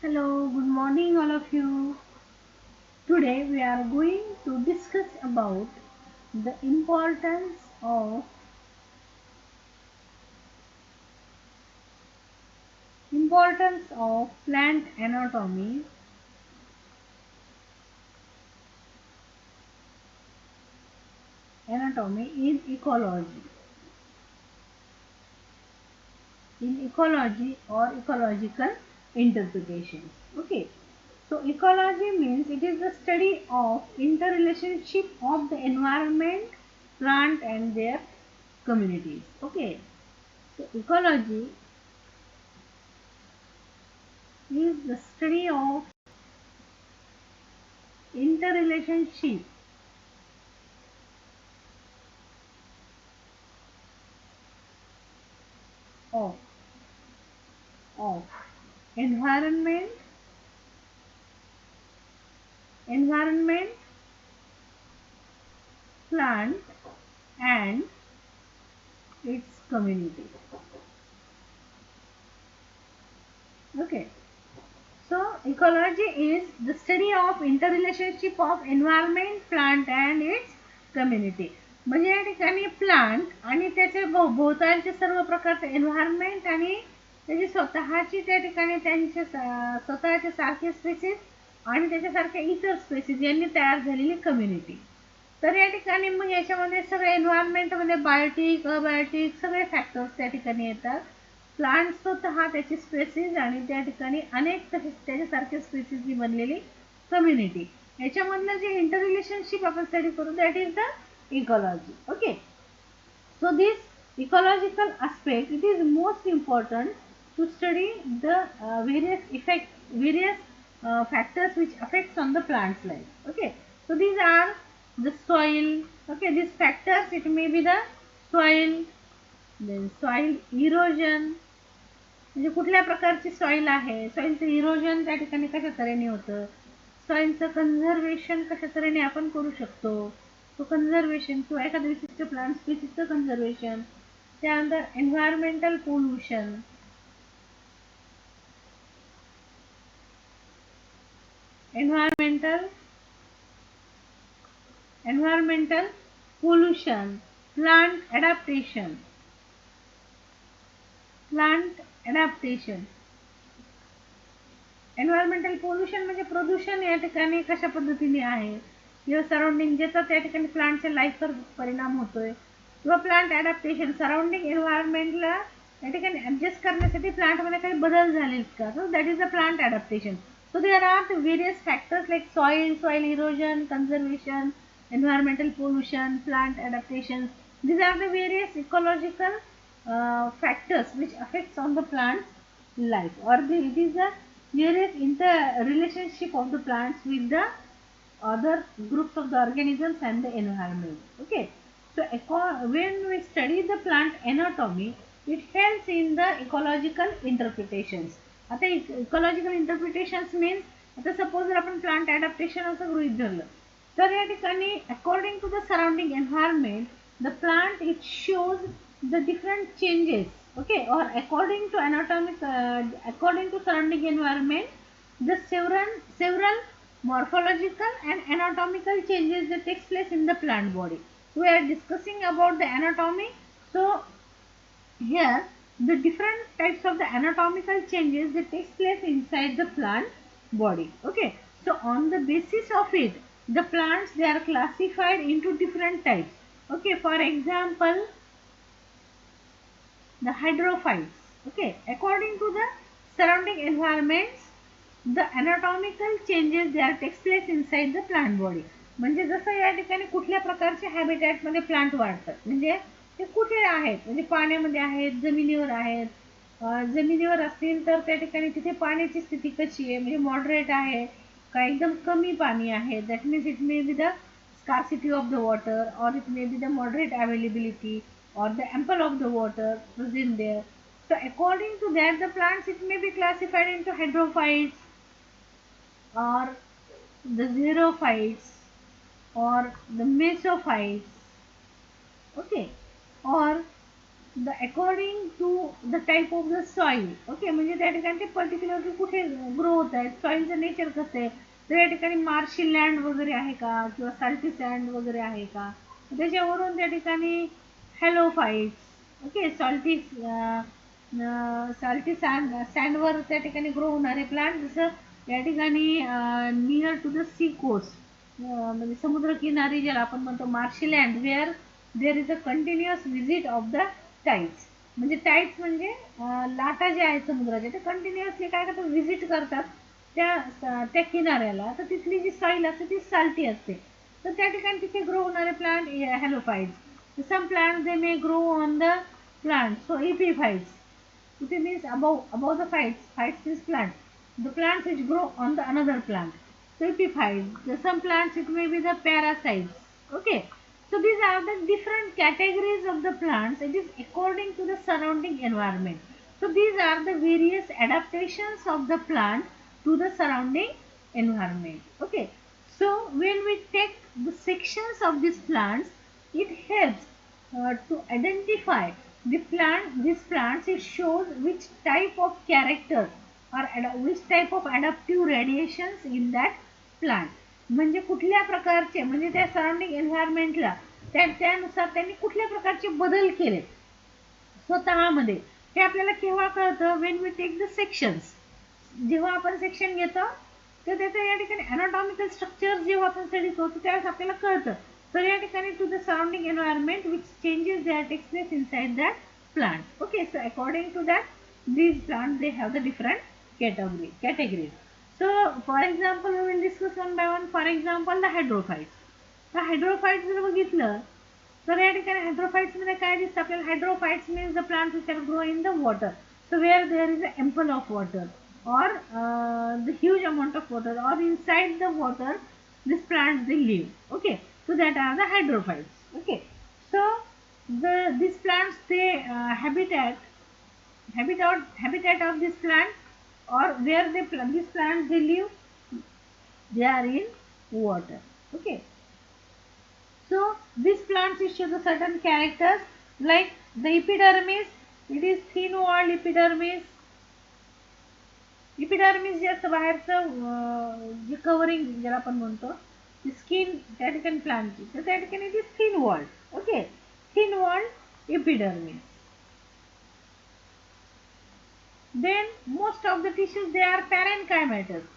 Hello, good morning, all of you. Today we are going to discuss about the importance of plant anatomy in ecology or ecological interpretations. Okay, so ecology means it is the study of interrelationship of the environment, plant, and their communities. Okay, so ecology is the study of interrelationship of of environment, environment, plant, and its community. Okay, so ecology is the study of interrelationship of environment, plant, and its community. म्हणजे या ठिकाणी plant आणि त्याचे भोवतालचे सर्व प्रकारचे environment आणि त्याची स्वतःची त्या ठिकाणी त्यांचे स्वतःचे सारखे स्पेसिस आणि त्याच्यासारख्या इतर स्पेसिस यांनी तयार झालेली कम्युनिटी. तर या ठिकाणी मग याच्यामध्ये सगळे एन्व्हायरमेंटमध्ये बायोटिक अबायोटिक सगळे फॅक्टर्स त्या ठिकाणी येतात. प्लांट स्वतः त्याची स्पेसिस आणि त्या ठिकाणी अनेक त्याच्यासारख्या स्पेसिसनी बनलेली कम्युनिटी याच्यामधलं जे इंटर रिलेशनशिप आपण स्टडी करू that is the ecology. Okay, so this ecological aspect it is most important to study the various factors which affects on the plant's life. Okay, so these are the soil. Okay, these factors it may be the soil, then soil erosion, म्हणजे कुठल्या प्रकारची soil आहे, सॉइलचं erosion त्या ठिकाणी कशा तऱ्हेने होतं, सॉइलचं conservation कशा तऱ्हेने आपण करू शकतो, तो कन्झर्वेशन किंवा एखाद्या विशिष्ट प्लांट स्पीसीजचं कन्झर्वेशन, त्यानंतर environmental pollution, environmental environmental pollution, plant adaptation. Environmental pollution म्हणजे प्रदूषण या ठिकाणी कशा पद्धतीने आहे किंवा सराउंडिंग ज्याचा त्या ठिकाणी प्लांटच्या लाईफवर परिणाम होतोय, किंवा प्लांट ॲडॅप्टेशन सराउंडिंग एन्व्हायरमेंटला या ठिकाणी ॲडजस्ट करण्यासाठी प्लांटमध्ये काही बदल झालेत का, so that is the plant adaptation. So there are various factors like soil erosion, conservation, environmental pollution, plant adaptation. These are the various ecological factors which affects on the plant's life, or it is the various interrelationship of the plants with the other groups of the organisms and the environment. Okay, so when we study the plant anatomy, it helps in the ecological interpretations. आता ecological इंटरप्रिटेशन्स means आता suppose जर आपण plant adaptation असं गृहीत धरलं तर या ठिकाणी according to the surrounding environment the plant it shows the different changes. Okay, or according to according to surrounding environment the several morphological and anatomical changes that takes place in the plant body. We are discussing about the anatomy, so here the different types of the anatomical changes that takes place inside the plant body. Okay, so on the basis of it the plants they are classified into different types. Okay, for example the hydrophytes. Okay, according to the surrounding environments the anatomical changes they are takes place inside the plant body. म्हणजे जसं या ठिकाणी कुठल्या प्रकारचे habitat मध्ये plant वाढतात, म्हणजे ते कुठे आहेत, म्हणजे पाण्यामध्ये आहेत, जमिनीवर आहेत. जमिनीवर असतील तर त्या ठिकाणी तिथे पाण्याची स्थिती कशी आहे, म्हणजे मॉडरेट आहे का एकदम कमी पाणी आहे, that means it may be the scarcity of the water, or it may be the moderate availability, or the ample of the water present there. So according to that the plants it may be classified into hydrophytes, or the xerophytes, or the mesophytes. Okay, or the according to the type of the soil. Okay, म्हणजे त्या ठिकाणी ते particularly कुठे grow होत आहेत, सॉईलचं nature कसं आहे, तर या ठिकाणी मार्शी लँड वगैरे आहे का, किंवा साल्टी सँड वगैरे आहे का, त्याच्यावरून त्या ठिकाणी हॅलोफाईट्स, ओके, सॉल्टी सँडवर त्या ठिकाणी ग्रो होणारे प्लांट, जसं या ठिकाणी near to the sea coast, म्हणजे समुद्रकिनारी ज्याला आपण म्हणतो marshy land, where there is a continuous visit of the tides. म्हणजे टाइड्स म्हणजे लाटा ज्या आहेत समुद्राच्या, ते कंटिन्युअसली काय करतात, व्हिजिट करतात त्या किनाऱ्याला, तर तिथली जी सॉईल असते ती साल्टी असते, तर त्या ठिकाणी तिथे ग्रो होणारे plant halophytes. Some plant they may grow on the plant, so epiphytes. It means above the fights means plant. The plants which grow on the another plant. So epiphytes. Some plants it may be the parasites. Okay. So these are the different categories of the plants. It is according to the surrounding environment. So these are the various adaptations of the plant to the surrounding environment. Okay. So when we take the sections of these plants, it helps to identify these plants. It shows which type of characters or which type of adaptive radiations in that plant. म्हणजे कुठल्या प्रकारचे, म्हणजे त्या surrounding एन्व्हायरमेंटला त्यानुसार त्यांनी कुठल्या प्रकारचे बदल केले स्वतःमध्ये, हे आपल्याला केव्हा कळतं, when we take the sections. जेव्हा आपण सेक्शन घेतो तर त्याचं या ठिकाणी अनाटॉमिकल स्ट्रक्चर जेव्हा आपण स्टडी करतो त्यावेळेस आपल्याला कळतं. तर या ठिकाणी to the surrounding environment which changes they are takes place inside that plant. Okay, so according to that, these plants they have the different categories. So for example, we will discuss one by one. For example, the hydrophytes. The hydrophytes जर बघितलं तर या ठिकाणी हायड्रोफाइट्स मध्ये काय दिसतं आपल्याला, hydrophytes means the plant which can grow in the water. So where there is an ample of water or the huge amount of water or inside the water, these plants they live. Okay, so that are the hydrophytes. Okay, so these plants they habitat of this plant or where these plants they live, they are in water. Okay, so these plants show the certain characters, like the epidermis. It is thin walled epidermis. Epidermis जे असतं बाहेरचं जे covering ज्याला आपण म्हणतो, skin त्या ठिकाणी प्लांटची, तर त्या ठिकाणी it is thin walled. Okay, thin walled epidermis. Then most of the tissues they are parenchymatous.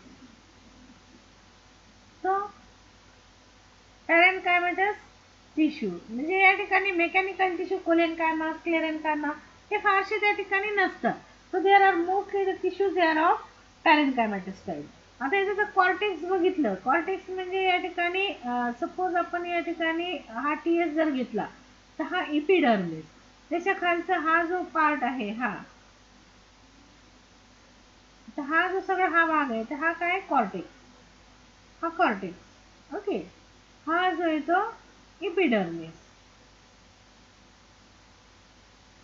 So parenchymatous tissue म्हणजे या ठिकाणी मेकॅनिकल टिश्यू, कोलेनकायमा, स्क्लेरेनकायमा हे फारसे त्या ठिकाणी नसतं. So there are mostly the tissues they are of parenchymatous type. आता याचं जर कॉर्टेक्स बघितलं, कॉर्टेक्स म्हणजे या ठिकाणी सपोज आपण या ठिकाणी हा टीएस जर घेतला तर हा इपिडर्मिस, त्याच्या खालचा हा जो पार्ट आहे हा, तर हा जो सगळा हा भाग आहे तर हा काय कॉर्टेक्स, हा कॉर्टेक्स. ओके, हा जो येतो इपिडर्मिस.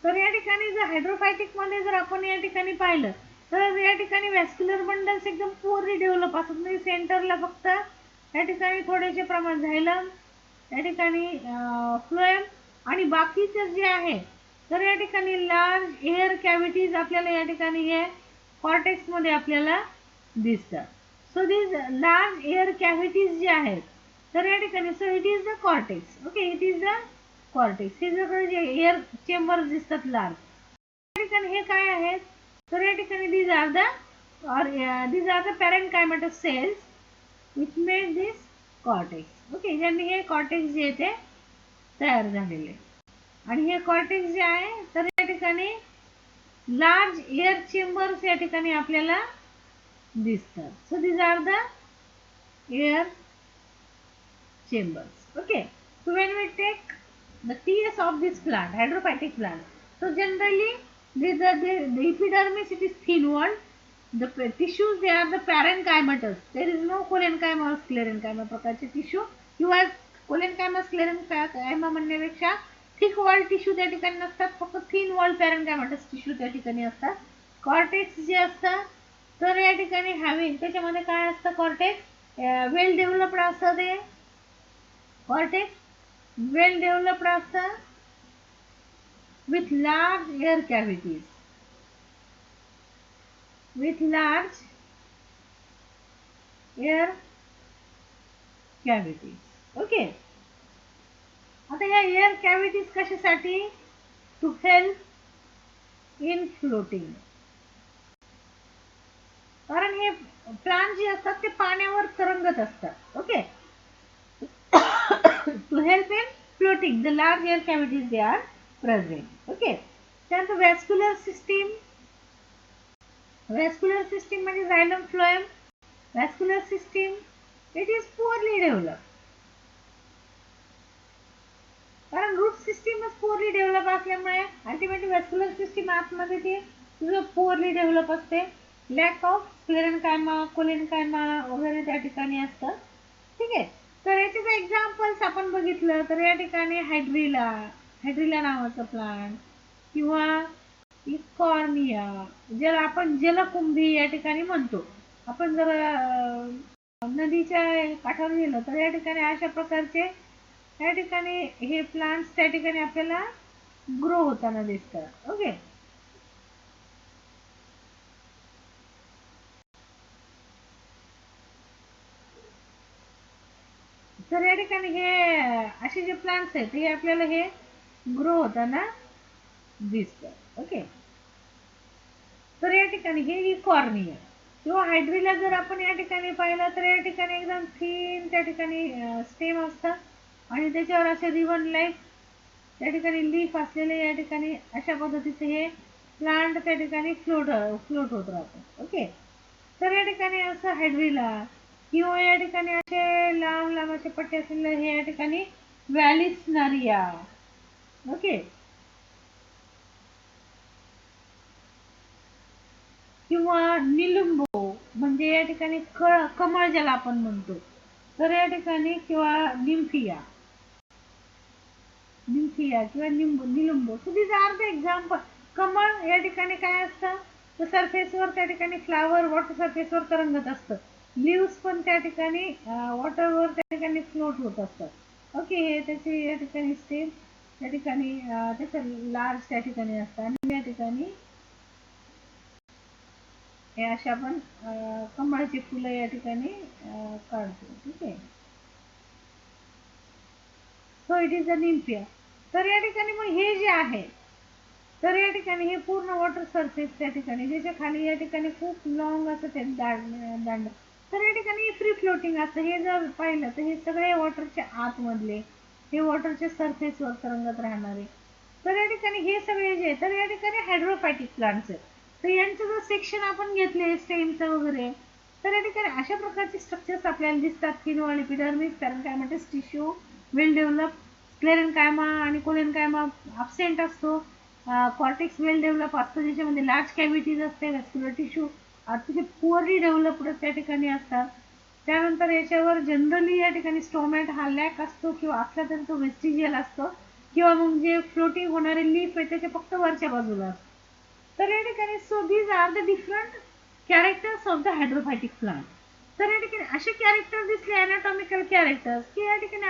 तर या ठिकाणी जर हायड्रोफायटिक मध्ये जर आपण या ठिकाणी पाहिलं तर या ठिकाणी वॅस्क्युलर बंडल्स एकदम पुअरली डेव्हलप असतात. म्हणजे सेंटरला फक्त या ठिकाणी थोडेसे प्रमाण झायलम, या ठिकाणी फ्लोएम, आणि बाकीचे जे आहे तर या ठिकाणी लार्ज एअर कॅव्हिटीज आपल्याला या ठिकाणी हे कॉर्टेक्स मध्ये आपल्याला दिसतात. So this large air cavities जे आहेत तर या ठिकाणी, so it is the cortex. Okay, it is the cortex. हे सगळं जे एअर चेंबर दिसतात लार्ज, या ठिकाणी हे काय आहेत तर या ठिकाणी these are the parenchymatous cells which made this cortex. Okay, ज्यांनी हे कॉर्टेक्स जे ते तयार झालेले, आणि हे कॉर्टेक्स जे आहे तर या ठिकाणी लार्ज एअर चेंबर्स या ठिकाणी आपल्याला दिसतात. So these are the air chambers. Okay, so when we take the TS of this plant, hydrophytic plant, so generally the epidermis it is thin walled. The tissues they are the parenchymatous. There is no collenchyma or sclerenchyma प्रकारचे tissue, किंवा कोलेनकायमा स्क्लेरेनकायमा म्हणण्यापेक्षा thick walled tissue त्या ठिकाणी नसतात, फक्त thin walled पॅरेनकायमाटस tissue त्या ठिकाणी असतात. कॉर्टेक्स जे असतात तर या ठिकाणी हॅव्हिंग, त्याच्यामध्ये काय असतं, कॉर्टेक्स वेल डेव्हलप्ड असतं, ते कॉर्टेक्स वेल डेव्हलप्ड असतं. with large air cavities. With large air cavities. Okay. आता या एअर कॅव्हिटीज कशासाठी? To help in floating. कारण हे प्लांट जे असतात ते पाण्यावर तरंगत असतात. Okay. To help in floating the large air cavities they are present. Okay. त्यानंतर व्हॅस्क्युलर सिस्टीम. व्हॅस्क्युलर सिस्टीम म्हणजे xylem phloem. Vascular system it is poorly develop. कारण रूट सिस्टीमच पुअरली डेव्हलप असल्यामुळे अल्टिमेटली व्हॅस्क्युलर सिस्टीम आतमध्ये ती तुझं poorly develop असते. Lack of स्क्लेरेन्कायमा, कोलेन्कायमा वगैरे त्या ठिकाणी असतं. ठीक आहे. तर याचे एक्झाम्पल्स आपण बघितलं तर या ठिकाणी हायड्रिला नावाचं प्लांट किंवा इकॉर्निया ज्याला आपण जलकुंभी या ठिकाणी म्हणतो. आपण जर नदीच्या काठावर गेलो तर या ठिकाणी अशा प्रकारचे त्या ठिकाणी हे प्लांट्स त्या ठिकाणी आपल्याला ग्रो होताना दिसतात. ओके. तर या ठिकाणी हे असे जे प्लांट्स आहेत हे आपल्याला हे ग्रो होताना दिसतात. ओके. तर या ठिकाणी हे इकॉर्निया किंवा हायड्रिला जर आपण या ठिकाणी पाहिलं तर या ठिकाणी एकदम थिन त्या ठिकाणी स्टेम असतात आणि त्याच्यावर असे रिबन लाईक त्या ठिकाणी लीफ असलेले या ठिकाणी अशा पद्धतीचे हे प्लांट त्या ठिकाणी फ्लोट होत राहतात. ओके. तर या ठिकाणी असं हायड्रिला किंवा या ठिकाणी असे लांब लांब असे पट्टे असलेले हे या ठिकाणी व्हॅलिसनारिया. ओके. किंवा निलंबो म्हणजे या ठिकाणी कमळ ज्याला आपण म्हणतो तर या ठिकाणी किंवा निम्फिया किंवा Nelumbo. So these are the example. कमळ या ठिकाणी काय असतं तर सरफेसवर त्या ठिकाणी फ्लावर वॉटर सरफेसवर तरंगत असतं. लिव्स पण त्या ठिकाणी वॉटरवर त्या ठिकाणी फ्लोट होत असतात. ओके. हे त्याचे या ठिकाणी स्टेम त्या ठिकाणी त्याचं लार्ज त्या ठिकाणी असतं आणि या ठिकाणी हे अशा आपण कमळाची फुलं या ठिकाणी काढतो. ठीक आहे. So it is a Nymphaea. तर या ठिकाणी मग हे जे आहे तर या ठिकाणी हे पूर्ण वॉटर सरफेस त्या ठिकाणी ज्याच्या खाली या ठिकाणी खूप लॉंग असं ते दांड तर या ठिकाणी फ्री फ्लोटिंग असतं. हे जर पाहिलं तर हे सगळे वॉटरच्या आतमधले हे वॉटरच्या सरफेसवर तरंगत राहणारे. तर या ठिकाणी हे सगळे जे तर या ठिकाणी हायड्रोफायटिक प्लांट्स आहेत. तर यांचं जर सेक्शन आपण घेतले स्टेमचं वगैरे तर या ठिकाणी अशा प्रकारचे स्ट्रक्चर्स आपल्याला दिसतात. किनोल एपिडर्मिस कारण काय म्हणते टिश्यू वेल डेव्हलप. स्क्लेरेन्कायमा आणि कोलेन्कायमा अब्सेंट असतो. कॉर्टेक्स वेल डेव्हलप असतं ज्याच्यामध्ये लार्ज कॅव्हिटीज असते. व्हॅस्क्युलर टिश्यू अतिशय पुअरली डेव्हलप्ड त्या ठिकाणी असतात. त्यानंतर याच्यावर जनरली या ठिकाणी स्टोमॅट हा लॅक असतो किंवा असला तरी तो वेस्टिजियल असतो किंवा मग जे फ्लोटिंग होणारे लीफ आहे त्याच्या फक्त वरच्या बाजूला असतो. तर या ठिकाणी so these are the different characters of the hydrophytic plant. तर या ठिकाणी असे कॅरेक्टर दिसले अनाटॉमिकल कॅरेक्टर्स की या ठिकाणी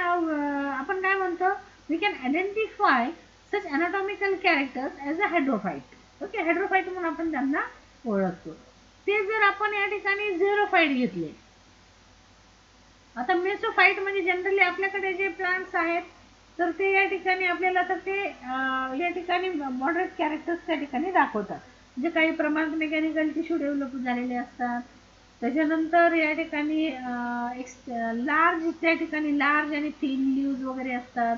आपण काय म्हणतो we can identify such anatomical characters as a hydrophyte. Okay. Hydrophyte म्हणून आपण त्यांना ओळखतो. ते जर आपण या ठिकाणी झेरोफाईट घेतले. आता मेसोफाईट म्हणजे जनरली आपल्याकडे जे प्लांट्स आहेत तर ते या ठिकाणी आपल्याला तर ते या ठिकाणी मॉडरेट कॅरेक्टर्स त्या ठिकाणी दाखवतात जे काही प्रमाणात मेकॅनिकल टिश्यू डेव्हलप झालेले असतात. त्याच्यानंतर या ठिकाणी लार्ज त्या ठिकाणी लार्ज आणि थिन लीव्ज वगैरे असतात.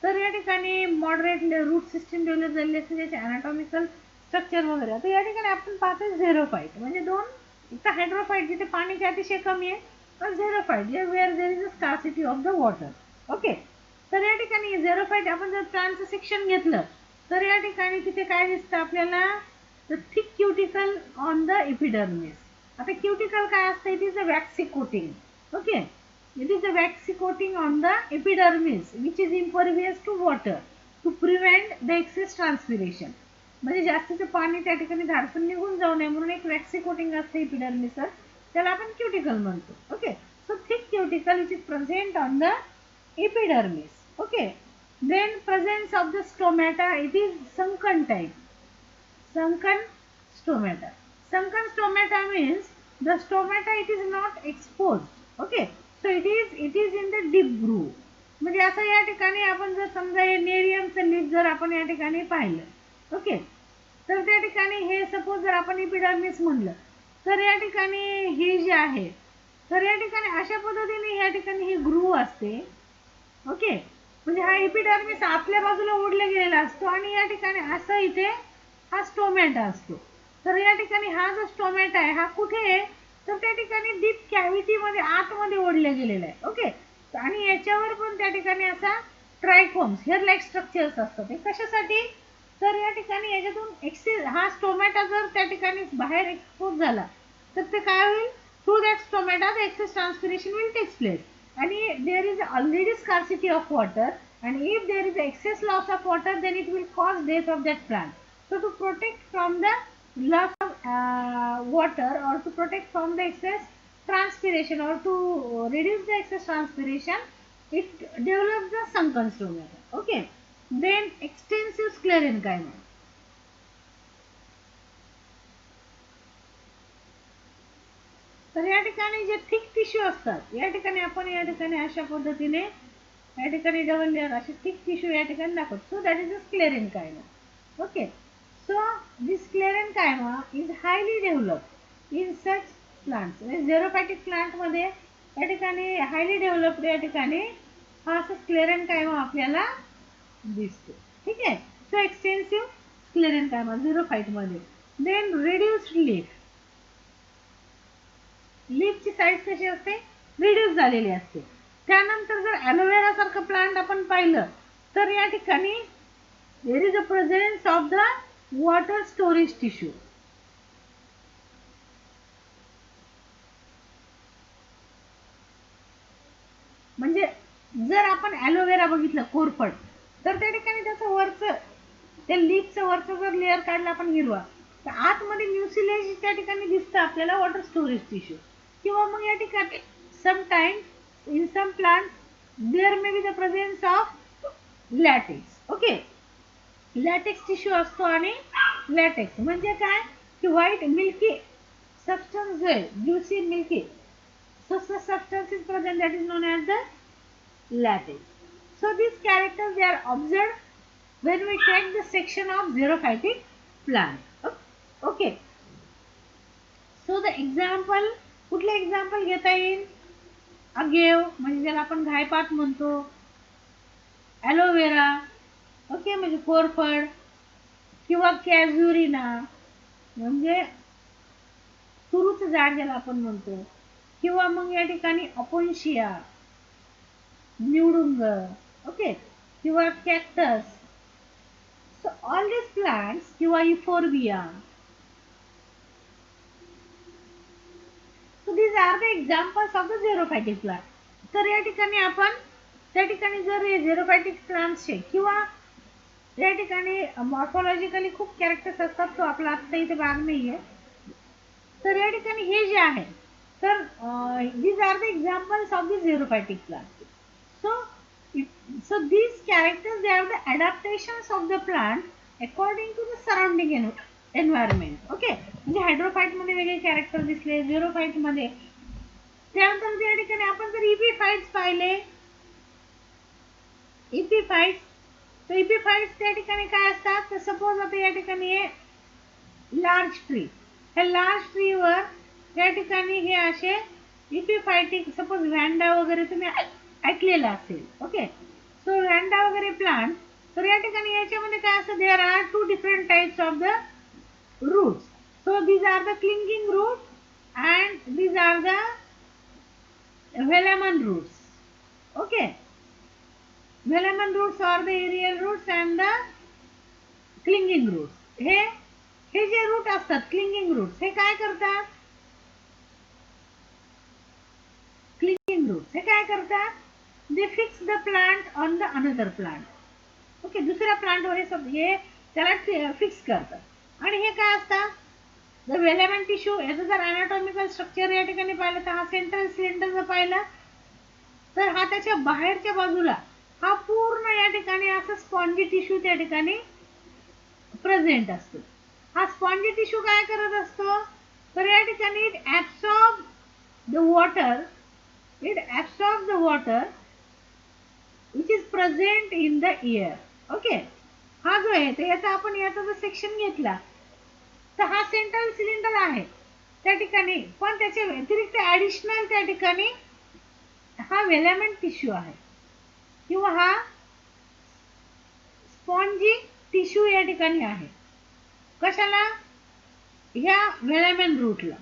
तर या ठिकाणी मॉडरेट रूट सिस्टीम डेव्हलप झालेली असते त्याचे अनाटॉमिकल स्ट्रक्चर वगैरे. तर या ठिकाणी आपण पाहतो झेरोफाईट म्हणजे दोन एक तर हायड्रोफाईट जिथे पाण्याची अतिशय कमी आहे पण xerophyte where there is a scarcity of the water. Okay. तर या ठिकाणी झेरोफाईट आपण जर प्लांटचं सेक्शन घेतलं तर या ठिकाणी तिथे काय दिसतं आपल्याला तर thick cuticle on the epidermis. आता क्युटिकल काय असतं it is a waxy coating. Okay. It is a waxy coating on the epidermis which is impervious to water to prevent the excess transpiration. म्हणजे जास्तीचं पाणी त्या ठिकाणी धाडसून निघून जाऊ नये म्हणून एक वॅक्सी कोटिंग असते एपिडर्मिसवर त्याला आपण क्युटिकल म्हणतो. Okay. So thick cuticle which is present on the epidermis. Okay. Then presence of the stomata, it is sunken type. Sunken stomata. Sunken stomata means the stomata it is not exposed. Okay. So it is in the deep groove. म्हणजे असं या ठिकाणी आपण जर समजा हे नेरियमचं leaf जर आपण या ठिकाणी पाहिलं, ओके, तर त्या ठिकाणी हे सपोज जर आपण इपिडर्मिस म्हणलं, तर या ठिकाणी हे जे आहे, तर या ठिकाणी अशा पद्धतीने या ठिकाणी ही ग्रूव असते. ओके, म्हणजे हा इपिडर्मिस आपल्या बाजूला ओढला गेलेला असतो आणि या ठिकाणी असं इथे हा स्टोमॅटा असतो. तर या ठिकाणी हा जो स्टोमॅटा आहे हा कुठे आहे, तर त्या ठिकाणी डीप कॅव्हिटी मध्ये आतमध्ये ओढला गेलेला आहे. ओके, आणि याच्यावर पण त्या ठिकाणी असा ट्रायकोम्स हेअर लाईक स्ट्रक्चर्स असतात. हे कशासाठी, तर या ठिकाणी याच्यातून एक्सेस हा स्टोमॅटा जर त्या ठिकाणी बाहेर एक्सपोज झाला तर ते काय होईल, through that stomata the excess transpiration will takes place and there is already scarcity of water, and if there is excess loss of water then it will cause death of that plant. So to protect from the loss of water, or to protect from the excess transpiration, or to reduce the excess transpiration, it develops the sunken stomata. Okay, then extensive sclerenchyma. तर या ठिकाणी जे thick tissue असतात, या ठिकाणी आपण या ठिकाणी अशा पद्धतीने या ठिकाणी डबल लेअर असे थिक टिश्यू या ठिकाणी दाखवतो. So that is a sclerenchyma. Okay, so this sclerenchyma is highly developed in such plants. म्हणजे झेरोफायटिक प्लांट मध्ये या ठिकाणी हायली डेव्हलप्ड या ठिकाणी हा असा स्क्लेरेन्कायमा आपल्याला दिसतो. ठीक आहे, सो एक्सटेन्सिव्ह स्क्लेरेन्कायमा झेरोफाइट मध्ये. Then reduced leaf. लीफची साईज कशी असते, रिड्यूस झालेली असते. त्यानंतर जर ॲलोवेरा सारखं प्लांट आपण पाहिलं तर या ठिकाणी there is a presence of the water storage tissue. म्हणजे जर आपण ॲलोवेरा बघितलं कोरफड, तर त्या ठिकाणी त्याचं वरचं त्या लीफचं वरचं जर लेअर काढला आपण हिरवा, तर आतमध्ये म्युसिलेज त्या ठिकाणी दिसतं आपल्याला वॉटर स्टोरेज टिश्यू. किंवा मग या ठिकाणी sometimes in some plant there may be the presence of latex. Okay, latex tissue असतो. आणि लॅटेक्स म्हणजे काय की व्हाईट मिल्की सबस्टन्स जो आहे, juicy milky, so substance is present that is known as the latex. So these characters they are observed when we take the section of xerophytic plant. Okay, so the example, कुठले example घेता येईल, agave म्हणजे ज्याला आपण घायपात म्हणतो, aloe vera, okay, म्हणजे कोरफड, किंवा कॅझुरिना म्हणजे तुरूचं झाड ज्याला आपण म्हणतो, किंवा मग या ठिकाणी अपोन्शिया, निवडुंग, ओके, किंवा cactus. So all this plants किंवा Euphorbia. So these are the examples of the xerophytic plant. तर या ठिकाणी आपण त्या ठिकाणी जर झेरोफायटिक प्लांट्सचे किंवा या ठिकाणी मॉर्फोलॉजिकली खूप कॅरेक्टर्स असतात, तो आपला आत्ता इथे भाग नाहीये. तर या ठिकाणी हे जे आहे, तर these are the examples of the xerophytic plant. So these characters they are the adaptations of the plant according to the surrounding environment. Okay, म्हणजे हायड्रोफाइट मध्ये वेगळे कॅरेक्टर दिसले, झेरोफाइट मध्ये. त्यानंतर त्या ठिकाणी आपण जर इपिफाइट्स पाहिले, इपिफाइट्स, तर इपिफाइट्स त्या ठिकाणी काय असतात, तर सपोज आता या ठिकाणी हे लार्ज ट्री, ह्या लार्ज ट्रीवर त्या ठिकाणी हे असे इपिफायटिक, सपोज व्हॅन्डा वगैरे तुम्ही ऐकलेलं असेल. ओके, सो व्हॅन्डा वगैरे प्लांट, तर या ठिकाणी याच्यामध्ये काय असतं, there are two different types of the roots. So these are the clinging root and these are the velamen roots. Okay, velamen roots are the aerial roots and the clinging roots. हे जे route असतात clinging roots, हे काय करतात, clinging roots हे काय करतात, दे fix the plant on the another plant. Okay, दुसऱ्या प्लांटवर हे त्याला फिक्स करतात. आणि हे काय असतात, द व्हेलेमन टिश्यू. याचं जर अनाटॉमिकल स्ट्रक्चर या ठिकाणी पाहिलं, तर हा सेंट्रल सिलेंडर जर पाहिला, तर हा त्याच्या बाहेरच्या बाजूला हा पूर्ण या ठिकाणी असं स्पॉन्जी टिश्यू त्या ठिकाणी प्रेझेंट असतो. हा स्पॉन्जी टिश्यू काय करत असतो, तर या ठिकाणी it absorb the water, it absorb the water which is present in the air. Okay, हा जो आहे तर याचा आपण याचा जर सेक्शन घेतला तर हा सेंट्रल सिलेंडर आहे त्या ठिकाणी, पण त्याच्या व्यतिरिक्त ऍडिशनल त्या ठिकाणी हा वेलामेंट टिश्यू आहे किंवा हा स्पॉन्जी टिश्यू या ठिकाणी आहे. कशाला, ह्या वेलामेंट रूटला.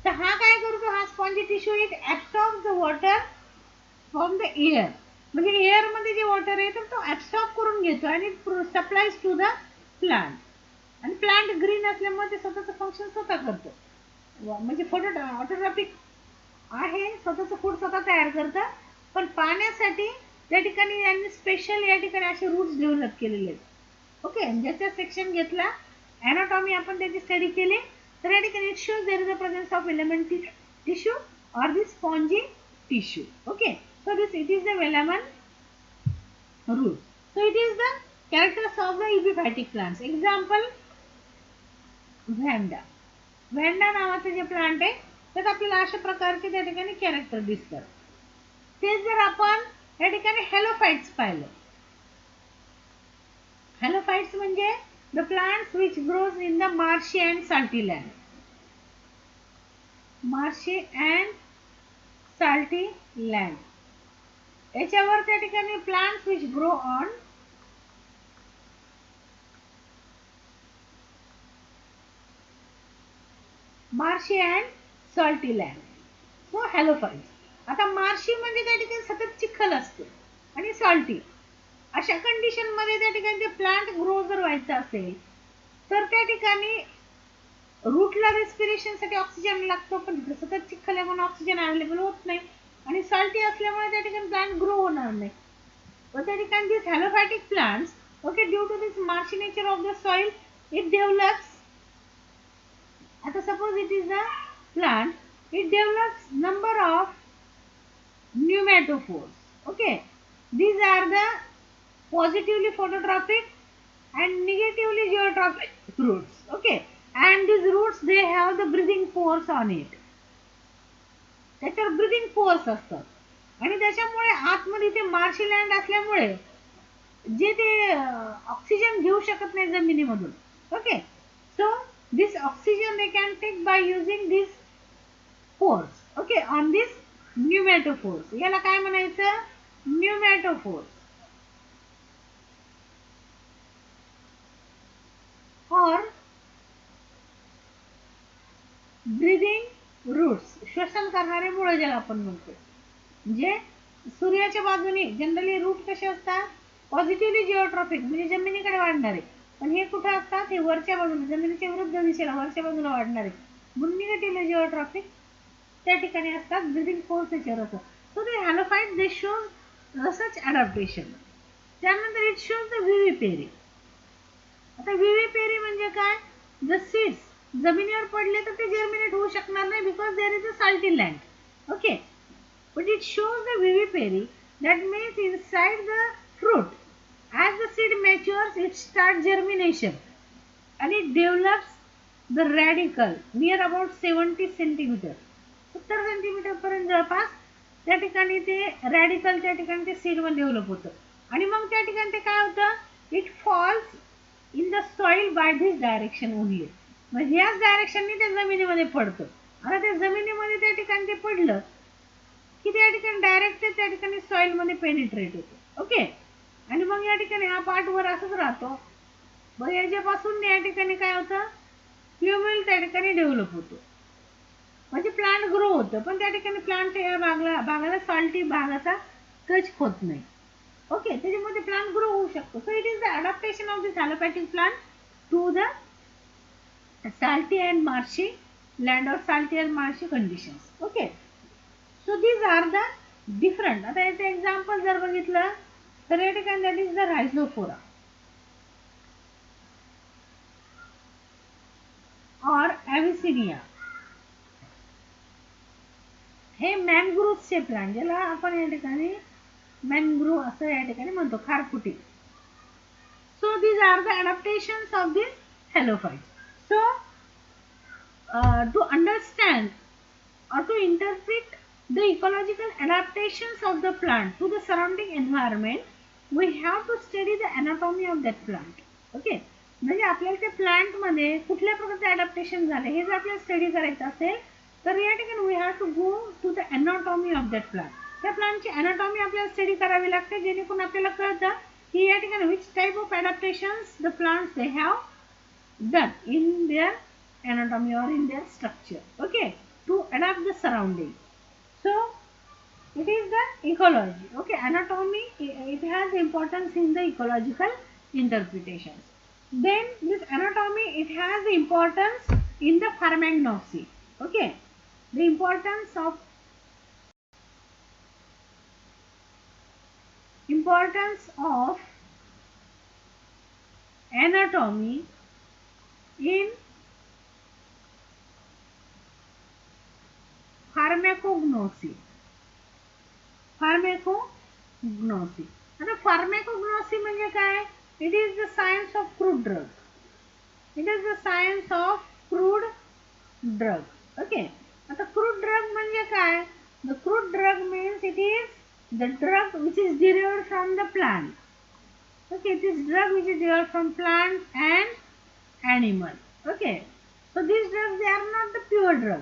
तर हा काय करतो, हा spongy tissue it absorb the water from the air, म्हणजे एअर मध्ये जे वॉटर आहे तर तो ऍब्सॉर्ब करून घेतो आणि सप्लायज टू द प्लांट. आणि प्लांट ग्रीन असल्यामुळे ते स्वतःचं फंक्शन स्वतः करतो, म्हणजे फोटो ऑटोट्रॉपिक आहे, स्वतःचं फूड स्वतः तयार करतं. पण पाण्यासाठी त्या ठिकाणी यांनी स्पेशल या ठिकाणी असे रूट्स डेव्हलप केलेले आहेत. ओके, ज्याचा सेक्शन घेतला एनाटॉमी आपण त्याची स्टडी केली, तर या ठिकाणी it shows there is a presence of element tissue or the spongy tissue. Okay, so this it is the Velleman root. So it is the characters of the epiphytic plants. Example, Vanda. Vanda नावाचं जे plant आहे त्यात आपल्याला अशा प्रकारचे त्या ठिकाणी character दिसतात. तेच जर आपण या ठिकाणी हेलोफाइट्स पाहिलं, हेलोफाइट्स म्हणजे the plants which grows in the marshy and salty land. Marshy and salty land. याच्यावर त्या ठिकाणी plants which grow on marshy and salty land. So halophytes. आता मार्शी म्हणजे त्या ठिकाणी सतत चिखल असतो आणि सॉल्टी, अशा कंडिशन मध्ये त्या ठिकाणी ते प्लांट ग्रो जर व्हायचं असेल तर त्या ठिकाणी रूटला रेस्पिरेशन साठी ऑक्सिजन लागतो, पण सतत चिखल आहे म्हणून ऑक्सिजन अवेलेबल होत नाही आणि सॉल्टी असल्यामुळे त्या ठिकाणी प्लांट ग्रो होणार नाही. पण त्या ठिकाणी this halophytic plants, okay, due to this marshy nature of the soil it develops. आता suppose it is the plant, it develops number of pneumatophores. Okay, these are the positively phototropic and negatively geotrophic roots. Okay, and these roots they have the breathing pores on it. त्याच्यावर breathing pores असतात आणि त्याच्यामुळे आतमध्ये ते marshy land असल्यामुळे जे ते oxygen घेऊ शकत नाही जमिनीमधून. Okay, so this oxygen they can take by using this pores. Okay, on this pneumatophores. याला काय म्हणायचं, pneumatophores or breathing roots, श्वसन करणारे मुळ ज्याला आपण म्हणतो. जे सूर्याच्या बाजूने जनरली रूट कसे असतात, पॉझिटिव्हली जिओट्रॉपिक म्हणजे जमिनीकडे वाढणारे, पण हे कुठे असतात, हे वरच्या बाजूने जमिनीच्या विरुद्ध दिशेला वरच्या बाजूला वाढणारे म्हणून निगेटिव्हली जिओट्रॉपिक त्या ठिकाणी असतात. ब्रीदिंग फोर्स त्याच्यावर असतात. सो ते हॅलोफाइट दे शो सच अडॅप्टेशन. त्यानंतर इट शोज द विविपेरी. आता विविपेरी म्हणजे काय, द सीड्स जमिनीवर पडले तर ते जर्मिनेट होऊ शकणार नाही because there is a salty land. Okay, but it shows the vivipary that means inside the fruit as the seed matures it starts germination and it develops the radicle near about 70 centimeter, 70 centimetre पर्यंत जवळपास त्या ठिकाणी ते radical त्या ठिकाणी ते seed मध्ये develop होतं आणि मग त्या ठिकाणी ते काय होतं, it falls in the soil by this direction only. म्हणजे याच डायरेक्शनने ते जमिनीमध्ये पडतं. आता ते जमिनीमध्ये त्या ठिकाणी ते पडलं की त्या ठिकाणी डायरेक्ट त्या ठिकाणी सॉइल मध्ये पेनिट्रेट होतो. ओके, आणि मग या ठिकाणी हा पार्ट वर असंच राहतो. मग याच्यापासून या ठिकाणी काय होतं, फ्ल्युमेल त्या ठिकाणी डेव्हलप होतो म्हणजे प्लांट ग्रो होतं, पण त्या ठिकाणी प्लांट या भागाला सॉल्टी भागाचा टच होत नाही. ओके, त्याच्यामध्ये प्लांट ग्रो होऊ शकतो. So it is the adaptation of this halophytic plant to the salty and marshy land or salty and marshy conditions. Okay, so these are the different. आता याचं example जर बघितलं तर या ठिकाणी दॅट इज द रायझोफोरा और एव्हिसिनिया. हे मॅनग्रोव्हचे प्लांट ज्याला आपण या ठिकाणी मॅनग्रोव्ह असं या ठिकाणी म्हणतो, खारफुटी. So these are the adaptations of this halophytes. So to understand or to interpret the ecological adaptations of the plant to the surrounding environment, we have to study the anatomy of that plant. Okay, म्हणजे आपल्याला त्या plant मध्ये कुठल्या प्रकारचे adaptation झाले हे जर आपल्याला स्टडी करायचं असेल तर या ठिकाणी we have to go to the anatomy of that plant. त्या प्लांटची अनाटॉमी आपल्याला स्टडी करावी लागते, जेणेकरून आपल्याला कळतं की या ठिकाणी which type of adaptations the plants they have done in their anatomy or in their structure, okay, to adapt the surrounding. So it is the ecology. Okay, anatomy, it has importance in the ecological interpretations. Then this anatomy, it has the importance in the pharmacognosy. Okay, the importance of anatomy in pharmacognosy. आता फार्मॅकोग्नॉसी म्हणजे काय? It is the science of crude drug. It is the science of crude drug. Okay, आता crude drug म्हणजे काय? The crude drug means it is the drug which is derived from the plant. Okay, it is drug which is derived from plant and animal. Okay, so these drugs, they are not the pure drug.